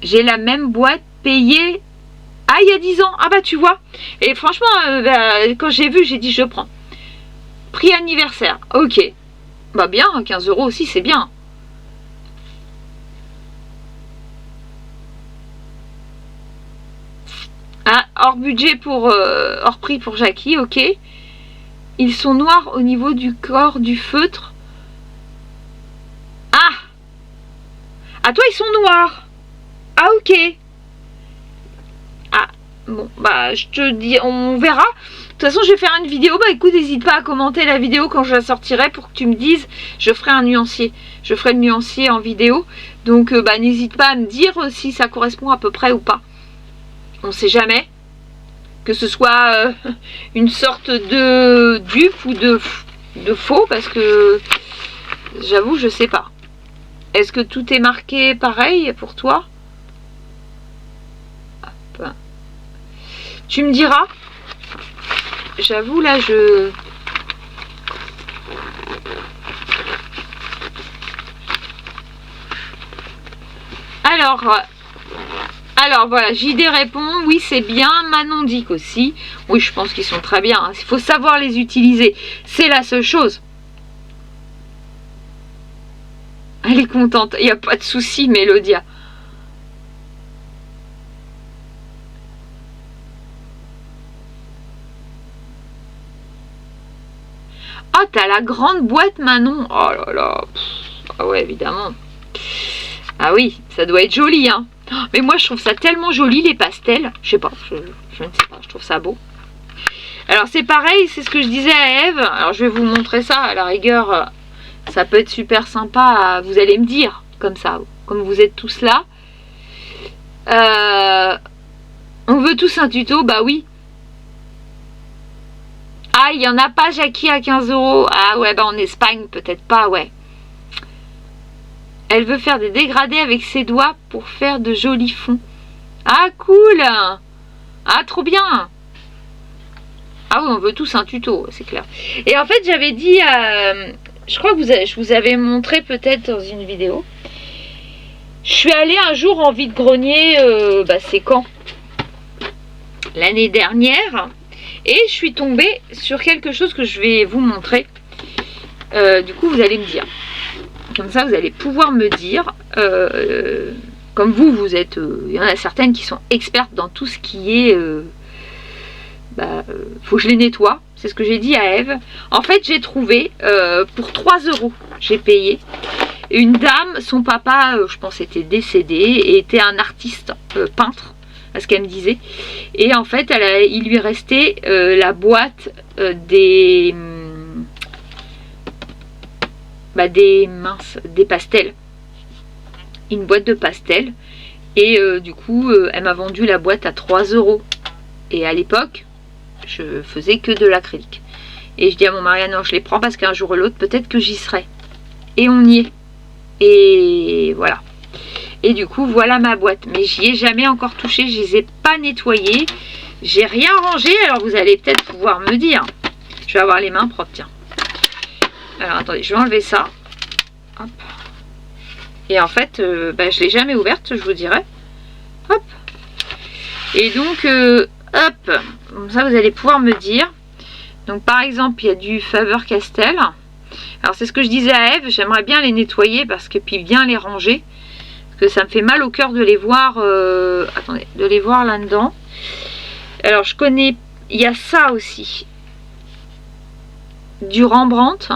J'ai la même boîte payée. Ah, il y a 10 ans. Ah bah tu vois. Et franchement, quand j'ai vu, j'ai dit je prends. Prix anniversaire. Ok. Bah bien, 15 € aussi, c'est bien. Ah, hors budget pour... hors prix pour Jackie, ok. Ils sont noirs au niveau du corps du feutre. Ah! Ah, toi, ils sont noirs. Ah, ok. Ah, bon, bah, je te dis, on verra. De toute façon, je vais faire une vidéo. Bah écoute, n'hésite pas à commenter la vidéo quand je la sortirai pour que tu me dises. Je ferai un nuancier. Je ferai le nuancier en vidéo. Donc, bah n'hésite pas à me dire si ça correspond à peu près ou pas. On sait jamais. Que ce soit une sorte de dupe ou de faux. Parce que j'avoue, je sais pas. Est-ce que tout est marqué pareil pour toi? Hop. Tu me diras. J'avoue, là, Alors voilà, JD répond, oui c'est bien, Manon dit qu'aussi. Oui, je pense qu'ils sont très bien. Hein. Il faut savoir les utiliser. C'est la seule chose. Elle est contente. Il n'y a pas de souci, Mélodia. Ah, t'as la grande boîte, Manon. Oh là là. Ah ouais, évidemment. Ah oui, ça doit être joli, hein. Mais moi, je trouve ça tellement joli, les pastels. Je sais pas, je ne sais pas, je trouve ça beau. Alors, c'est pareil, c'est ce que je disais à Eve. Alors, je vais vous montrer ça. À la rigueur, ça peut être super sympa. Vous allez me dire, comme ça, comme vous êtes tous là. On veut tous un tuto, bah oui. Ah, il n'y en a pas, Jackie, à 15 €. Ah ouais, bah en Espagne, peut-être pas, ouais. Elle veut faire des dégradés avec ses doigts pour faire de jolis fonds. Ah, cool. Ah, trop bien. Ah oui, on veut tous un tuto, c'est clair. Et en fait, j'avais dit, je crois que je vous avais montré peut-être dans une vidéo. Je suis allée un jour en vide-grenier, c'est quand? L'année dernière. Et je suis tombée sur quelque chose que je vais vous montrer. Du coup, vous allez me dire. Comme ça, vous allez pouvoir me dire. Comme vous êtes... Il y en a certaines qui sont expertes dans tout ce qui est... faut que je les nettoie. C'est ce que j'ai dit à Eve. En fait, j'ai trouvé pour 3 €. J'ai payé. Une dame, son papa, je pense, était décédé et était un artiste peintre. À ce qu'elle me disait. Et en fait, il lui restait la boîte des pastels. une boîte de pastel. Et du coup, elle m'a vendu la boîte à 3 €. Et à l'époque, je faisais que de l'acrylique. Et je dis à mon mari, non, je les prends parce qu'un jour ou l'autre, peut-être que j'y serai. Et on y est. Et voilà. Et du coup, voilà ma boîte. Mais j'y ai jamais encore touché. Je les ai pas nettoyées. J'ai rien rangé. Alors, vous allez peut-être pouvoir me dire. Je vais avoir les mains propres, tiens. Alors, attendez, je vais enlever ça. Hop. Et en fait, je l'ai jamais ouverte, je vous dirais. Hop. Et donc, hop. Comme ça, vous allez pouvoir me dire. Donc, par exemple, il y a du Faber-Castell. Alors, c'est ce que je disais à Eve. J'aimerais bien les nettoyer parce que puis bien les ranger. Parce que ça me fait mal au cœur de les voir. Attendez, de les voir là-dedans. Alors, je connais. Il y a ça aussi. Du Rembrandt.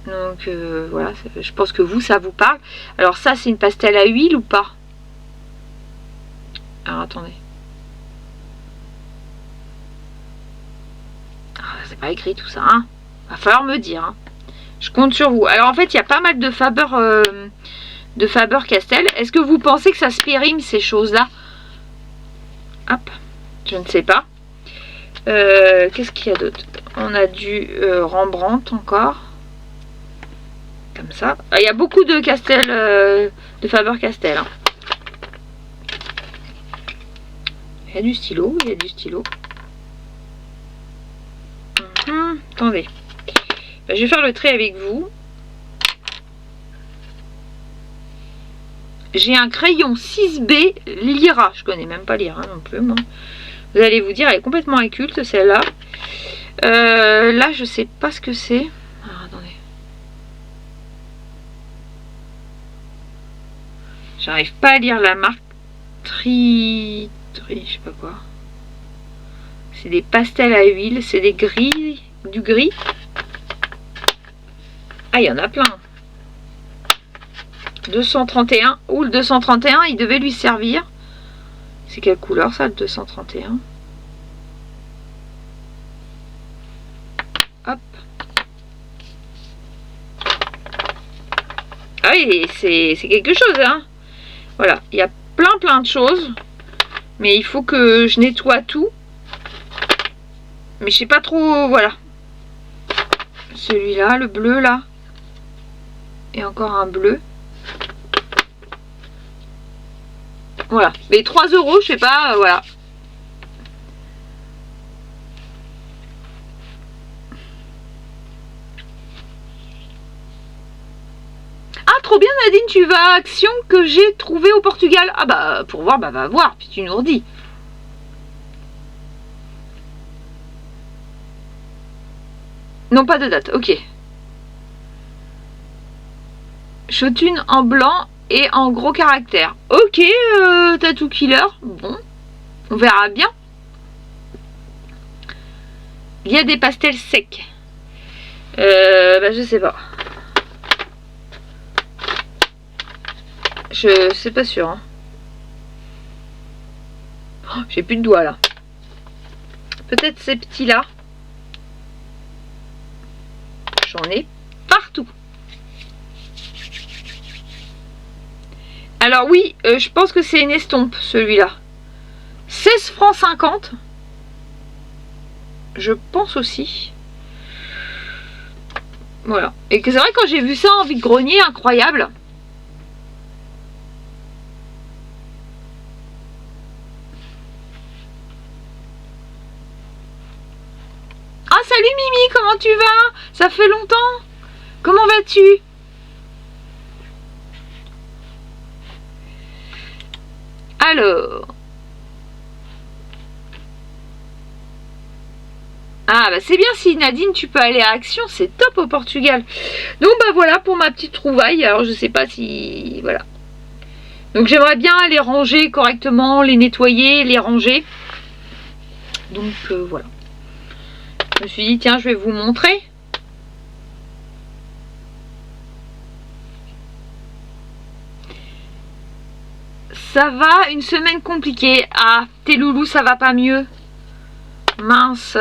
Donc voilà, je pense que vous, ça vous parle. Alors ça, c'est une pastel à huile ou pas? Alors attendez. Ah, c'est pas écrit tout ça, hein. Va falloir me dire, hein. Je compte sur vous. Alors en fait, il y a pas mal de Faber-Castell. Est-ce que vous pensez que ça se périme, ces choses-là? Hop, je ne sais pas. Qu'est-ce qu'il y a d'autre? On a du Rembrandt encore. Comme ça. Il y a beaucoup de Castel, de Faber-Castell. Hein. Il y a du stylo, il y a du stylo. Attendez. Je vais faire le trait avec vous. J'ai un crayon 6B Lyra. Je connais même pas Lyra non plus, moi. Vous allez vous dire, elle est complètement inculte, celle-là. Là, je sais pas ce que c'est. Alors, attendez. J'arrive pas à lire la marque. Je sais pas quoi. C'est des pastels à huile, c'est des gris, du gris. Ah, il y en a plein. 231. Ou le 231, il devait lui servir. C'est quelle couleur ça, le 231? Hop. Ah oui, c'est quelque chose, hein. Voilà, il y a plein de choses. Mais il faut que je nettoie tout. Mais je sais pas trop, voilà. Celui-là, le bleu là. Et encore un bleu. Voilà. Mais 3 €, je sais pas, voilà. Ah, trop bien Nadine, tu vas à Action que j'ai trouvé au Portugal. Ah bah, pour voir, bah va voir, puis tu nous redis. Non, pas de date, ok. Shotune en blanc et en gros caractère. Ok, Tattoo Killer, bon, on verra bien. Il y a des pastels secs. Je sais pas. Je sais pas sûr. Hein. Oh, j'ai plus de doigts là. Peut-être ces petits là. J'en ai partout. Alors oui, je pense que c'est une estompe celui-là. 16 francs 50. Je pense aussi. Voilà. Et que c'est vrai, quand j'ai vu ça en vide-grenier, incroyable. Ah, salut Mimi, comment tu vas? Ça fait longtemps. Comment vas-tu? Alors. Ah bah c'est bien, si Nadine tu peux aller à Action, c'est top au Portugal. Donc bah voilà pour ma petite trouvaille. Alors je sais pas si... Voilà. Donc j'aimerais bien les ranger correctement, les nettoyer, les ranger. Donc voilà. Je me suis dit tiens, je vais vous montrer. Ça va, une semaine compliquée. Ah, tes loulous, ça va pas mieux. Mince.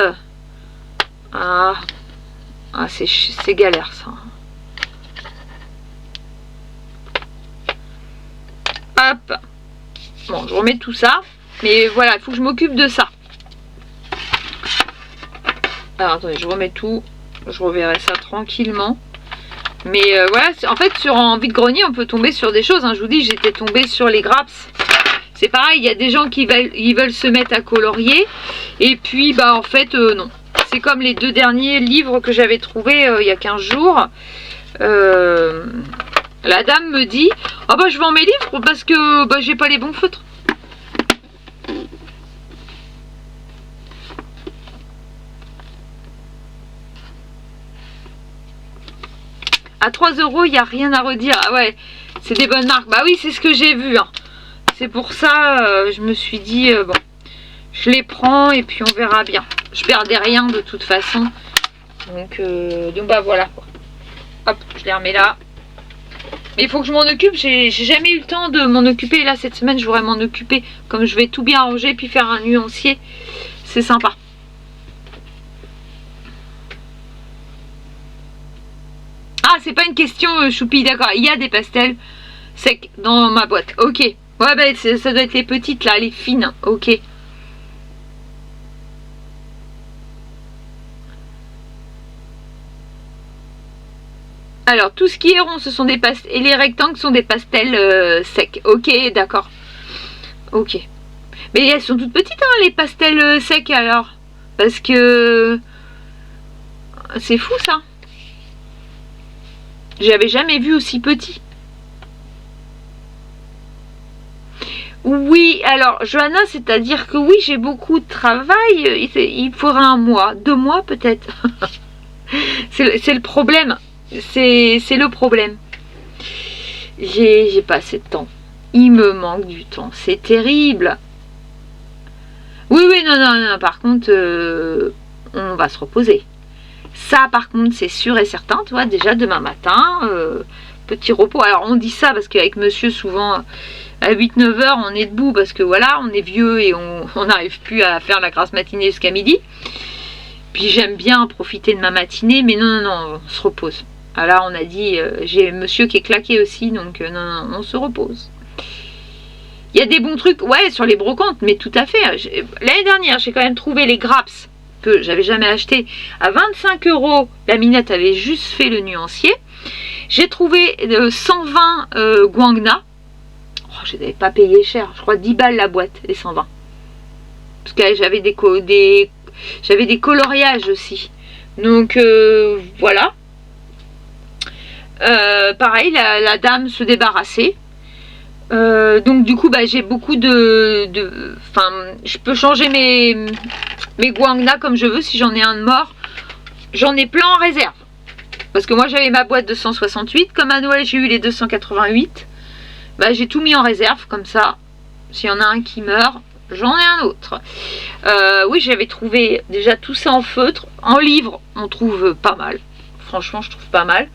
Ah, c'est galère ça. Hop. Bon, je remets tout ça. Mais voilà, il faut que je m'occupe de ça. Alors, attendez, je remets tout. Je reverrai ça tranquillement. Mais voilà, en fait, sur en vide-grenier, on peut tomber sur des choses. Hein. Je vous dis, j'étais tombée sur les grapes. C'est pareil, il y a des gens qui veulent se mettre à colorier. Et puis, bah, en fait, non. C'est comme les 2 derniers livres que j'avais trouvés il y a 15 jours. La dame me dit, ah bah, je vends mes livres parce que bah, j'ai pas les bons feutres. À 3 €, il n'y a rien à redire. Ah ouais, c'est des bonnes marques. Bah oui, c'est ce que j'ai vu. Hein. C'est pour ça, je me suis dit, bon, je les prends et puis on verra bien. Je perdais rien de toute façon. Donc bah voilà. Hop, je les remets là. Mais il faut que je m'en occupe. J'ai jamais eu le temps de m'en occuper. Là, cette semaine, je voudrais m'en occuper. Comme je vais tout bien ranger puis faire un nuancier. C'est sympa. Ah, c'est pas une question, Choupi, d'accord. Il y a des pastels secs dans ma boîte. Ok. Ouais, bah, ça doit être les petites, là, les fines. Ok. Alors, tout ce qui est rond, ce sont des pastels. Et les rectangles sont des pastels secs. Ok, d'accord. Ok. Mais elles sont toutes petites, hein, les pastels secs, alors. Parce que... C'est fou, ça. J'avais jamais vu aussi petit. Oui, alors, Johanna, c'est-à-dire que oui, j'ai beaucoup de travail. Il faudra 1 mois, 2 mois peut-être. C'est le problème. C'est le problème. J'ai pas assez de temps. Il me manque du temps. C'est terrible. Oui, non. Par contre, on va se reposer. Ça, par contre, c'est sûr et certain. Tu vois, déjà demain matin, petit repos. Alors, on dit ça parce qu'avec monsieur, souvent, à 8-9 heures, on est debout parce que voilà, on est vieux et on n'arrive plus à faire la grasse matinée jusqu'à midi. Puis j'aime bien profiter de ma matinée, mais non, on se repose. Alors là, on a dit, j'ai monsieur qui est claqué aussi, donc non, on se repose. Il y a des bons trucs, ouais, sur les brocantes, mais tout à fait. L'année dernière, j'ai quand même trouvé les grapes que j'avais jamais acheté à 25 €. La Minette avait juste fait le nuancier. J'ai trouvé 120 guangna. Oh, je n'avais pas payé cher, je crois 10 balles la boîte, les 120. Parce que j'avais des coloriages aussi. Donc voilà. Pareil, la dame se débarrassait. Donc du coup, bah, j'ai beaucoup enfin, je peux changer mes guangna comme je veux si j'en ai un de mort. J'en ai plein en réserve. Parce que moi j'avais ma boîte de 168. Comme à Noël j'ai eu les 288. Bah, j'ai tout mis en réserve comme ça. S'il y en a un qui meurt, j'en ai un autre. Oui, j'avais trouvé déjà tout ça en feutre. En livre, on trouve pas mal. Franchement, je trouve pas mal.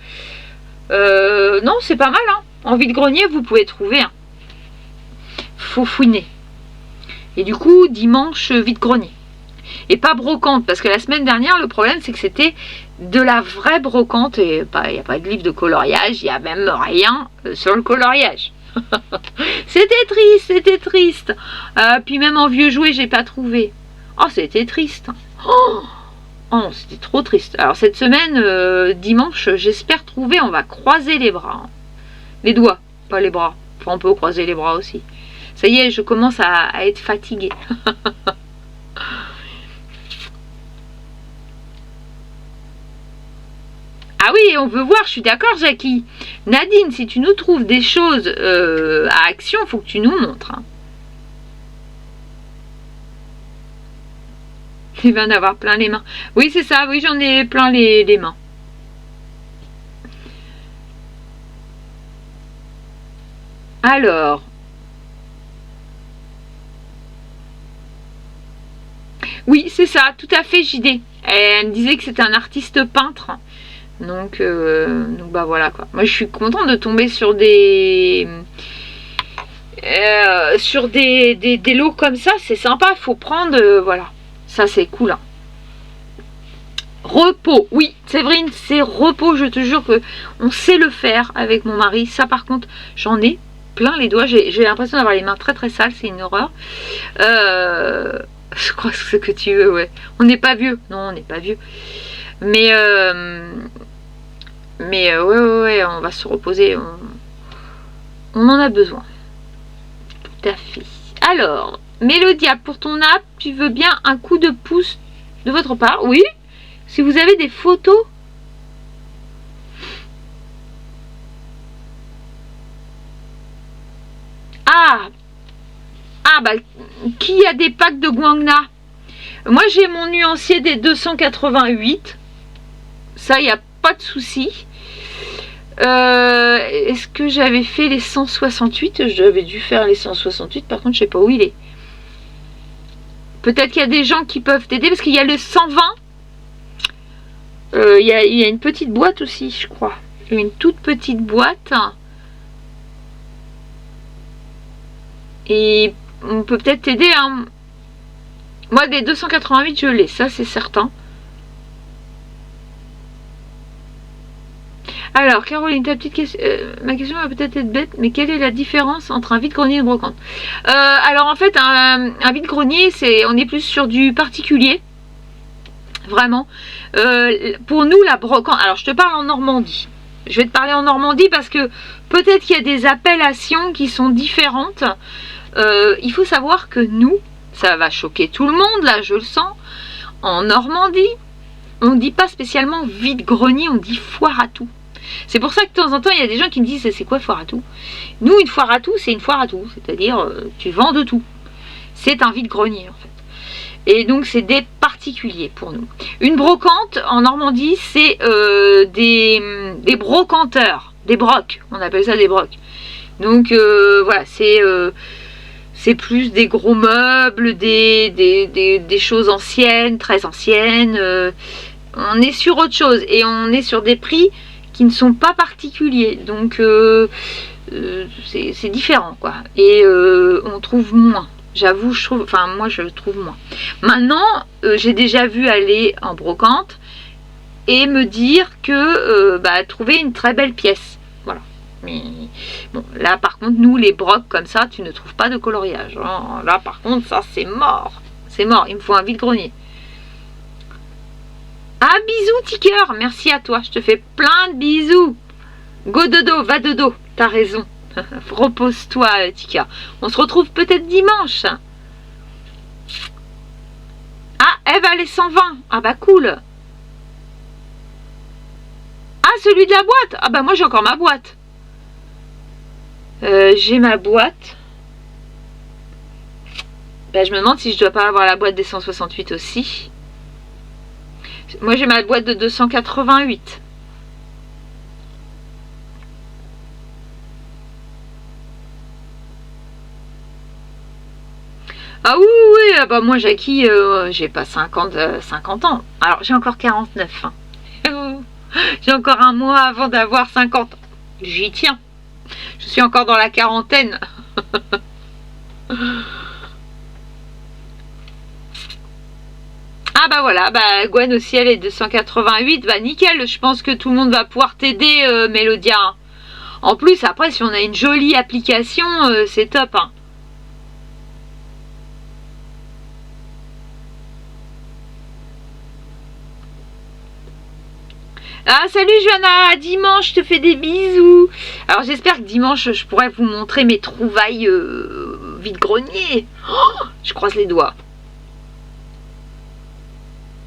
Non, c'est pas mal. Hein. En vide-grenier, vous pouvez trouver. Hein. Faut fouiner. Et du coup, dimanche, vide-grenier. Et pas brocante, parce que la semaine dernière, le problème, c'est que c'était de la vraie brocante. Et il n'y a pas de livre de coloriage, il n'y a même rien sur le coloriage. C'était triste. Puis même en vieux jouet, j'ai pas trouvé. Oh, c'était triste. Oh, c'était trop triste. Alors cette semaine, dimanche, j'espère trouver. On va croiser les bras. Hein. Les doigts, pas les bras. Enfin, on peut croiser les bras aussi. Ça y est, je commence à être fatiguée. Ah oui, on veut voir, je suis d'accord, Jackie. Nadine, si tu nous trouves des choses à action, il faut que tu nous montres. Hein. Il va en avoir plein les mains. Oui, c'est ça, oui, j'en ai plein les mains. Alors. Oui, c'est ça, tout à fait, JD. Elle me disait que c'était un artiste peintre. Donc bah voilà quoi. Moi je suis contente de tomber sur des lots comme ça, c'est sympa, il faut prendre, voilà. Ça c'est cool. Hein. Repos, oui, Séverine, c'est repos, je te jure que on sait le faire avec mon mari. Ça par contre, j'en ai plein les doigts. J'ai l'impression d'avoir les mains très très sales, c'est une horreur. Je crois que c'est ce que tu veux, ouais. On n'est pas vieux. Non, on n'est pas vieux. Mais ouais, on va se reposer. On en a besoin. Tout à fait. Alors, Mélodia, pour ton app, tu veux bien un coup de pouce de votre part? Oui. Si vous avez des photos. Bah, qui a des packs de Guangna? Moi, j'ai mon nuancier des 288. Ça, il n'y a pas de souci. Est-ce que j'avais fait les 168? J'avais dû faire les 168. Par contre, je sais pas où il est. Peut-être qu'il y a des gens qui peuvent t'aider parce qu'il y a le 120. Il y a une petite boîte aussi, je crois. Une toute petite boîte. Et on peut peut-être t'aider. Hein. Moi, des 288, je l'ai. Ça, c'est certain. Alors, Caroline, ta petite question, ma question va peut-être être bête, mais quelle est la différence entre un vide-grenier et une brocante? Alors, en fait, un vide-grenier, on est plus sur du particulier. Vraiment. Pour nous, la brocante... Alors, je te parle en Normandie. Je vais te parler en Normandie parce que peut-être qu'il y a des appellations qui sont différentes. Il faut savoir que nous, ça va choquer tout le monde, là, je le sens. En Normandie, on ne dit pas spécialement vide-grenier, on dit foire à tout. C'est pour ça que de temps en temps, il y a des gens qui me disent c'est quoi foire à tout? Nous, une foire à tout, c'est une foire à tout. C'est-à-dire, tu vends de tout. C'est un vide-grenier, en fait. Et donc, c'est des particuliers pour nous. Une brocante, en Normandie, c'est des brocanteurs. Des brocs. On appelle ça des brocs. Donc, voilà, c'est plus des gros meubles, des choses anciennes, très anciennes. On est sur autre chose. Et on est sur des prix qui ne sont pas particuliers. Donc, c'est différent, quoi. Et on trouve moins. J'avoue, je trouve... Enfin, moi, je trouve moins. Maintenant, j'ai déjà vu aller en brocante et me dire que trouver une très belle pièce. Voilà. Mais bon, là, par contre, nous, les brocs comme ça, tu ne trouves pas de coloriage. Hein. Là, par contre, ça, c'est mort. C'est mort. Il me faut un vide-grenier. Ah, bisous, Ticker. Merci à toi. Je te fais plein de bisous. Go dodo, va dodo. T'as raison. Repose-toi, Tika. On se retrouve peut-être dimanche. Ah, Eve a les 120. Ah bah cool. Ah, celui de la boîte. Ah bah moi j'ai encore ma boîte. J'ai ma boîte. Bah, je me demande si je dois pas avoir la boîte des 168 aussi. Moi j'ai ma boîte de 288. Ah oui, oui, bah moi Jackie, j'ai pas 50 ans. Alors j'ai encore 49. Hein. J'ai encore un mois avant d'avoir 50 ans. J'y tiens. Je suis encore dans la quarantaine. Ah bah voilà, bah Gwen aussi elle est 288. Bah nickel, je pense que tout le monde va pouvoir t'aider, Mélodia. En plus, après, si on a une jolie application, c'est top. Hein. Ah salut Johanna, à dimanche, je te fais des bisous. Alors j'espère que dimanche je pourrai vous montrer mes trouvailles vide-grenier. Oh, je croise les doigts.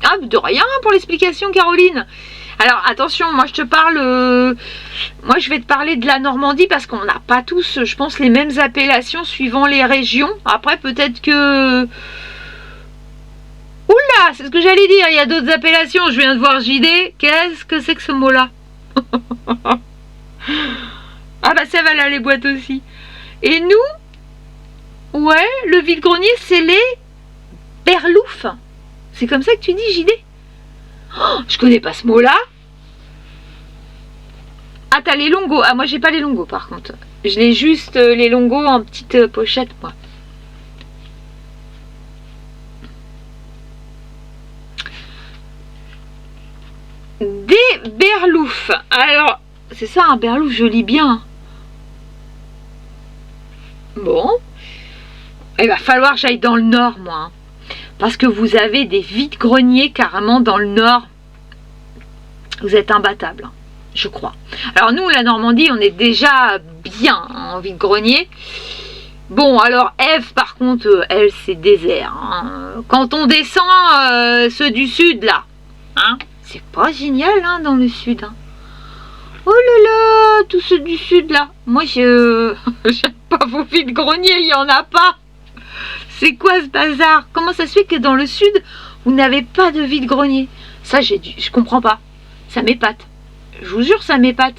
Ah de rien pour l'explication Caroline. Alors attention, moi je te parle, moi je vais te parler de la Normandie parce qu'on n'a pas tous, je pense, les mêmes appellations suivant les régions. Après peut-être que... Oula, c'est ce que j'allais dire, il y a d'autres appellations, je viens de voir JD. Qu'est-ce que c'est que ce mot-là? Ah bah ça va là, les boîtes aussi. Et nous, ouais, le vide-grenier, c'est les berloufs. C'est comme ça que tu dis, JD? Oh, je connais pas ce mot-là. Ah, t'as les longos. Ah, moi, j'ai pas les longos, par contre. Je l'ai juste les longos en petite pochette, moi. Des berloufs. Alors, c'est ça, un berlouf, je lis bien. Bon. Il va falloir que j'aille dans le nord, moi. Hein. Parce que vous avez des vide-greniers carrément dans le nord. Vous êtes imbattables, hein, je crois. Alors nous, la Normandie, on est déjà bien hein, en vide-grenier. Bon, alors Ève, par contre, elle, c'est désert. Hein. Quand on descend ceux du sud, là, hein, c'est pas génial hein, dans le sud. Hein. Oh là là, tous ceux du sud, là. Moi, j'aime pas vos vide-greniers, il y en a pas. C'est quoi ce bazar? Comment ça se fait que dans le sud, vous n'avez pas de vide-grenier? Ça, je comprends pas. Ça m'épate. Je vous jure, ça m'épate.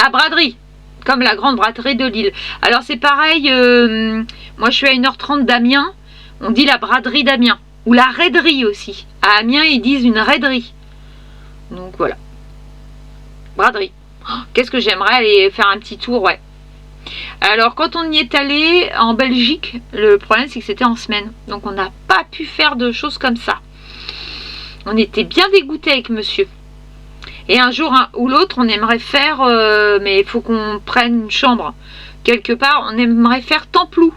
À braderie, comme la grande braderie de Lille. Alors, c'est pareil, moi, je suis à 1h30 d'Amiens. On dit la braderie d'Amiens. Ou la raiderie aussi. À Amiens, ils disent une raiderie. Donc, voilà. Braderie. Oh, qu'est-ce que j'aimerais aller faire un petit tour, ouais. Alors quand on y est allé en Belgique, le problème c'est que c'était en semaine. Donc on n'a pas pu faire de choses comme ça. On était bien dégoûtés avec monsieur. Et un jour ou l'autre on aimerait faire, mais il faut qu'on prenne une chambre. Quelque part on aimerait faire Templou.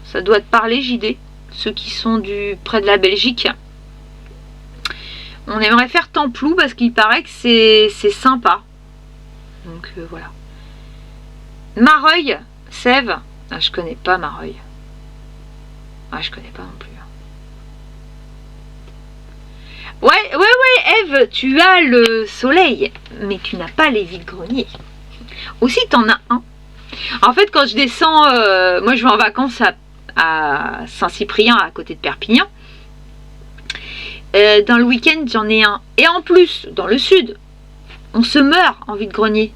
Ça doit te parler JD. Ceux qui sont près de la Belgique. On aimerait faire Templou parce qu'il paraît que c'est sympa. Donc voilà. Mareuil, Sèvres. Ah, je connais pas Mareuil. Ah, je connais pas non plus. Ouais, Ève, tu as le soleil, mais tu n'as pas les vide-greniers. Aussi, tu en as un. En fait, quand je descends, moi je vais en vacances à Saint-Cyprien, à côté de Perpignan. Dans le week-end, j'en ai un. Et en plus, dans le sud, on se meurt en vide-grenier.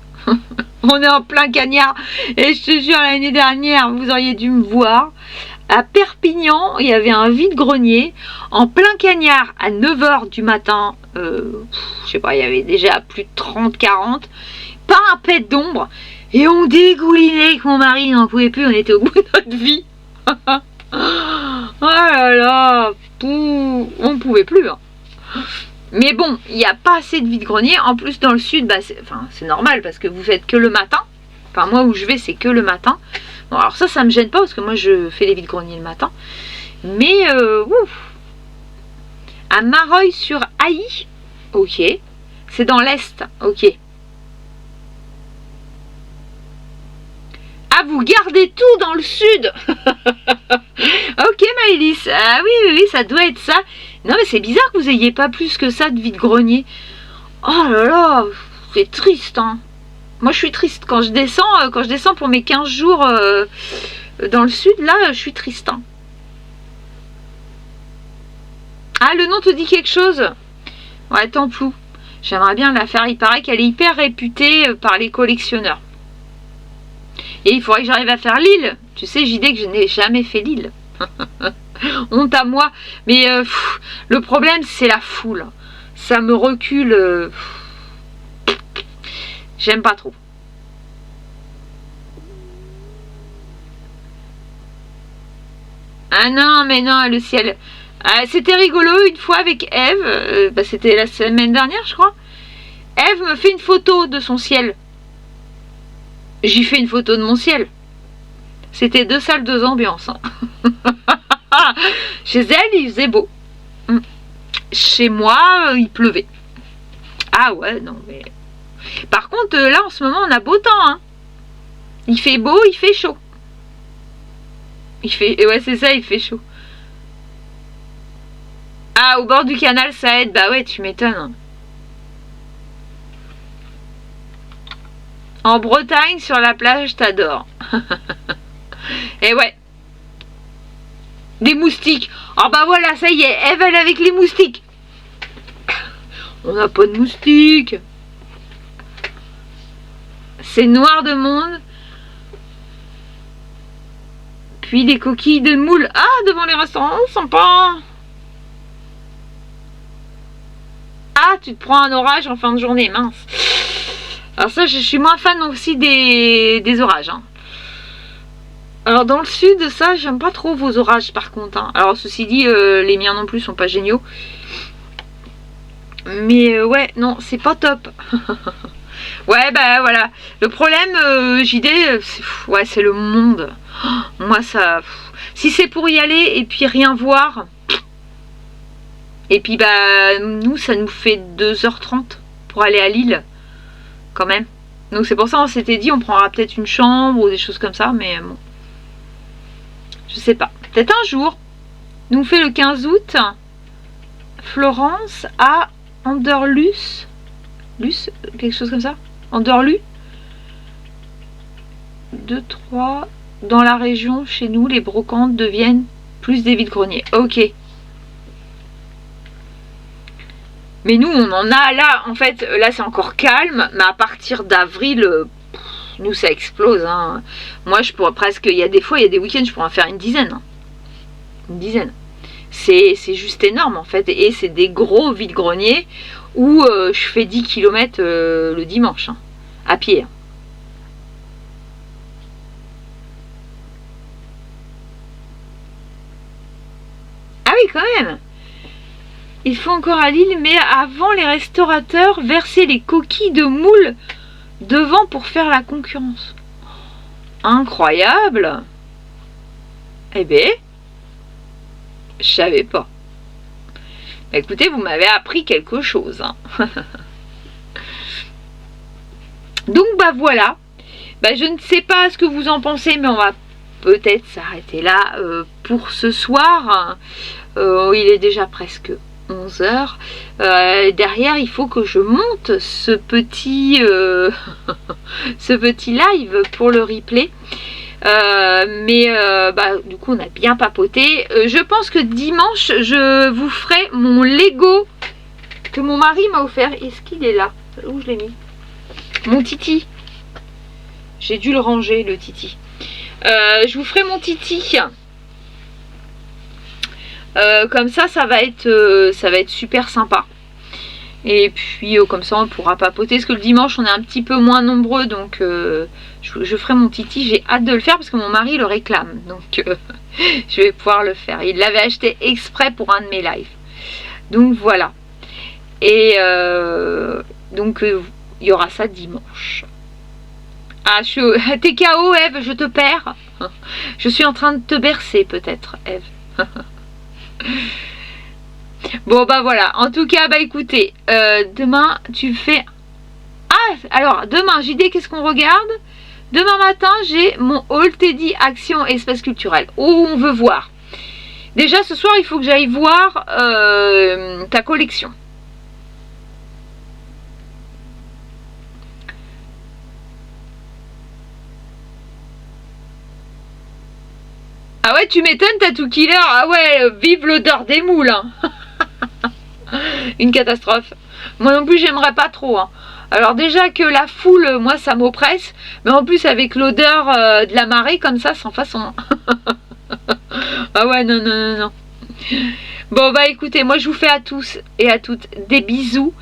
On est en plein cagnard. Et je te jure, l'année dernière, vous auriez dû me voir. À Perpignan, il y avait un vide-grenier en plein cagnard à 9h du matin. Je sais pas, il y avait déjà plus de 30-40. Pas un pet d'ombre. Et on dégoulinait avec mon mari, il n'en pouvait plus, on était au bout de notre vie. Oh là là, on ne pouvait plus. Hein. Mais bon, il n'y a pas assez de vide-grenier. En plus, dans le sud, bah, c'est normal parce que vous faites que le matin. Enfin, moi où je vais, c'est que le matin. Bon, alors ça me gêne pas parce que moi, je fais les vide-greniers le matin. Mais, ouf. À Mareuil-sur-Ailly, ok. C'est dans l'Est, ok. Ah, vous gardez tout dans le sud. Ok, Maëlys. Ah oui, ça doit être ça. Non, mais c'est bizarre que vous ayez pas plus que ça de vide-grenier. Oh là là, c'est triste, hein. Moi, je suis triste. Quand je descends pour mes 15 jours dans le sud, là, je suis triste. Hein. Ah, le nom te dit quelque chose? Ouais, Templou. J'aimerais bien la faire. Il paraît qu'elle est hyper réputée par les collectionneurs. Et il faudrait que j'arrive à faire Lille. Tu sais, JD, que je n'ai jamais fait Lille. Honte à moi. Mais le problème, c'est la foule. Ça me recule. J'aime pas trop. Ah non, mais non, le ciel. C'était rigolo une fois avec Ève. C'était la semaine dernière, je crois. Ève me fait une photo de son ciel. J'y fais une photo de mon ciel. C'était 2 salles, 2 ambiances. Hein. Chez elle, il faisait beau. Chez moi, il pleuvait. Ah ouais, non, mais... Par contre, là, en ce moment, on a beau temps. Hein. Il fait beau, il fait chaud. Ouais, c'est ça, il fait chaud. Ah, au bord du canal, ça aide. Bah ouais, tu m'étonnes. En Bretagne, sur la plage, t'adores. Et ouais. Des moustiques. Ah bah voilà, ça y est, Ève, elle est avec les moustiques. On n'a pas de moustiques. C'est noir de monde. Puis des coquilles de moules. Ah, devant les restaurants, sympa. Ah, tu te prends un orage en fin de journée, mince. Alors ça, je suis moins fan aussi des orages. Hein. Alors dans le sud, ça, j'aime pas trop vos orages par contre. Hein. Alors ceci dit, les miens non plus sont pas géniaux. Mais ouais, non, c'est pas top. Ouais, bah voilà. Le problème, JD, ouais, c'est le monde. Oh, moi, ça... Si c'est pour y aller et puis rien voir... Et puis, bah, nous, ça nous fait 2h30 pour aller à Lille, quand même. Donc c'est pour ça on s'était dit on prendra peut-être une chambre ou des choses comme ça, mais bon. Je sais pas. Peut-être un jour. Nous on fait le 15 août. Florence à Anderlus. Luce, quelque chose comme ça. Anderlu. 2, 3. Dans la région, chez nous, les brocantes deviennent plus des vide-greniers. Ok. Mais nous, on en a là, en fait, là c'est encore calme, mais à partir d'avril, nous ça explose. Hein. Moi, je pourrais presque, il y a des fois, il y a des week-ends, je pourrais en faire une dizaine. Hein. Une dizaine. C'est juste énorme, en fait, et c'est des gros vide-greniers où je fais 10 km le dimanche, hein, à pied. Ah oui, quand même. Il faut encore à Lille, mais avant les restaurateurs verser les coquilles de moules devant pour faire la concurrence. Incroyable. Eh ben, je savais pas. Bah, écoutez, vous m'avez appris quelque chose. Hein. Donc bah voilà. Bah, je ne sais pas ce que vous en pensez, mais on va peut-être s'arrêter là pour ce soir. Il est déjà presque 11h. Derrière, il faut que je monte ce petit ce petit live pour le replay. Bah, du coup, on a bien papoté. Je pense que dimanche, je vous ferai mon Lego que mon mari m'a offert. Est-ce qu'il est là? Où je l'ai mis? Mon Titi. J'ai dû le ranger, le Titi. Je vous ferai mon Titi. Comme ça, ça va être super sympa. Et puis comme ça, on pourra papoter. Parce que le dimanche, on est un petit peu moins nombreux, donc je ferai mon Titi. J'ai hâte de le faire parce que mon mari le réclame. Donc je vais pouvoir le faire. Il l'avait acheté exprès pour un de mes lives. Donc voilà. Et donc il y aura ça dimanche. Ah, t'es KO, Eve, je te perds. Je suis en train de te bercer peut-être, Eve. Bon bah voilà, en tout cas bah écoutez, demain tu fais... Ah alors demain JD, qu'est-ce qu'on regarde? Demain matin j'ai mon All Teddy Action Espace Culturel où on veut voir. Déjà ce soir il faut que j'aille voir ta collection. Ah ouais, tu m'étonnes, Tattoo Killer. Ah ouais, vive l'odeur des moules. Hein. Une catastrophe. Moi non plus, j'aimerais pas trop. Hein. Alors déjà que la foule, moi, ça m'oppresse. Mais en plus, avec l'odeur de la marée, comme ça, sans façon. Ah ouais, non, non, non, non. Bon, bah écoutez, moi, je vous fais à tous et à toutes des bisous.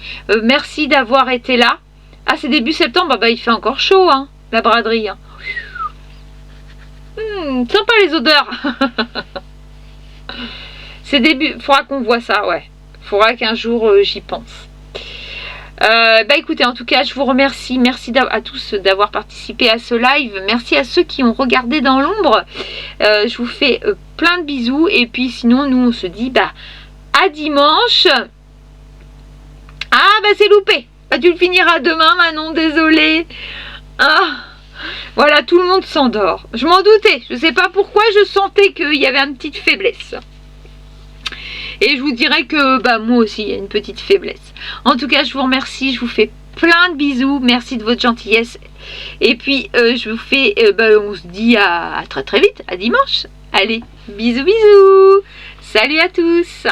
Merci d'avoir été là. Ah, c'est début septembre. Bah, il fait encore chaud, hein, la braderie. Hein. Sympa les odeurs. C'est début. Faudra qu'on voit ça, ouais. Faudra qu'un jour j'y pense. Bah écoutez, en tout cas, je vous remercie. Merci à tous d'avoir participé à ce live. Merci à ceux qui ont regardé dans l'ombre. Je vous fais plein de bisous. Et puis sinon, nous on se dit bah à dimanche. Ah bah c'est loupé. Bah, tu le finiras demain, Manon. Désolée. Ah. Voilà, tout le monde s'endort. Je m'en doutais. Je ne sais pas pourquoi je sentais qu'il y avait une petite faiblesse. Et je vous dirais que bah, moi aussi, il y a une petite faiblesse. En tout cas, je vous remercie. Je vous fais plein de bisous. Merci de votre gentillesse. Et puis, je vous fais... on se dit à très très vite. À dimanche. Allez, bisous bisous. Salut à tous.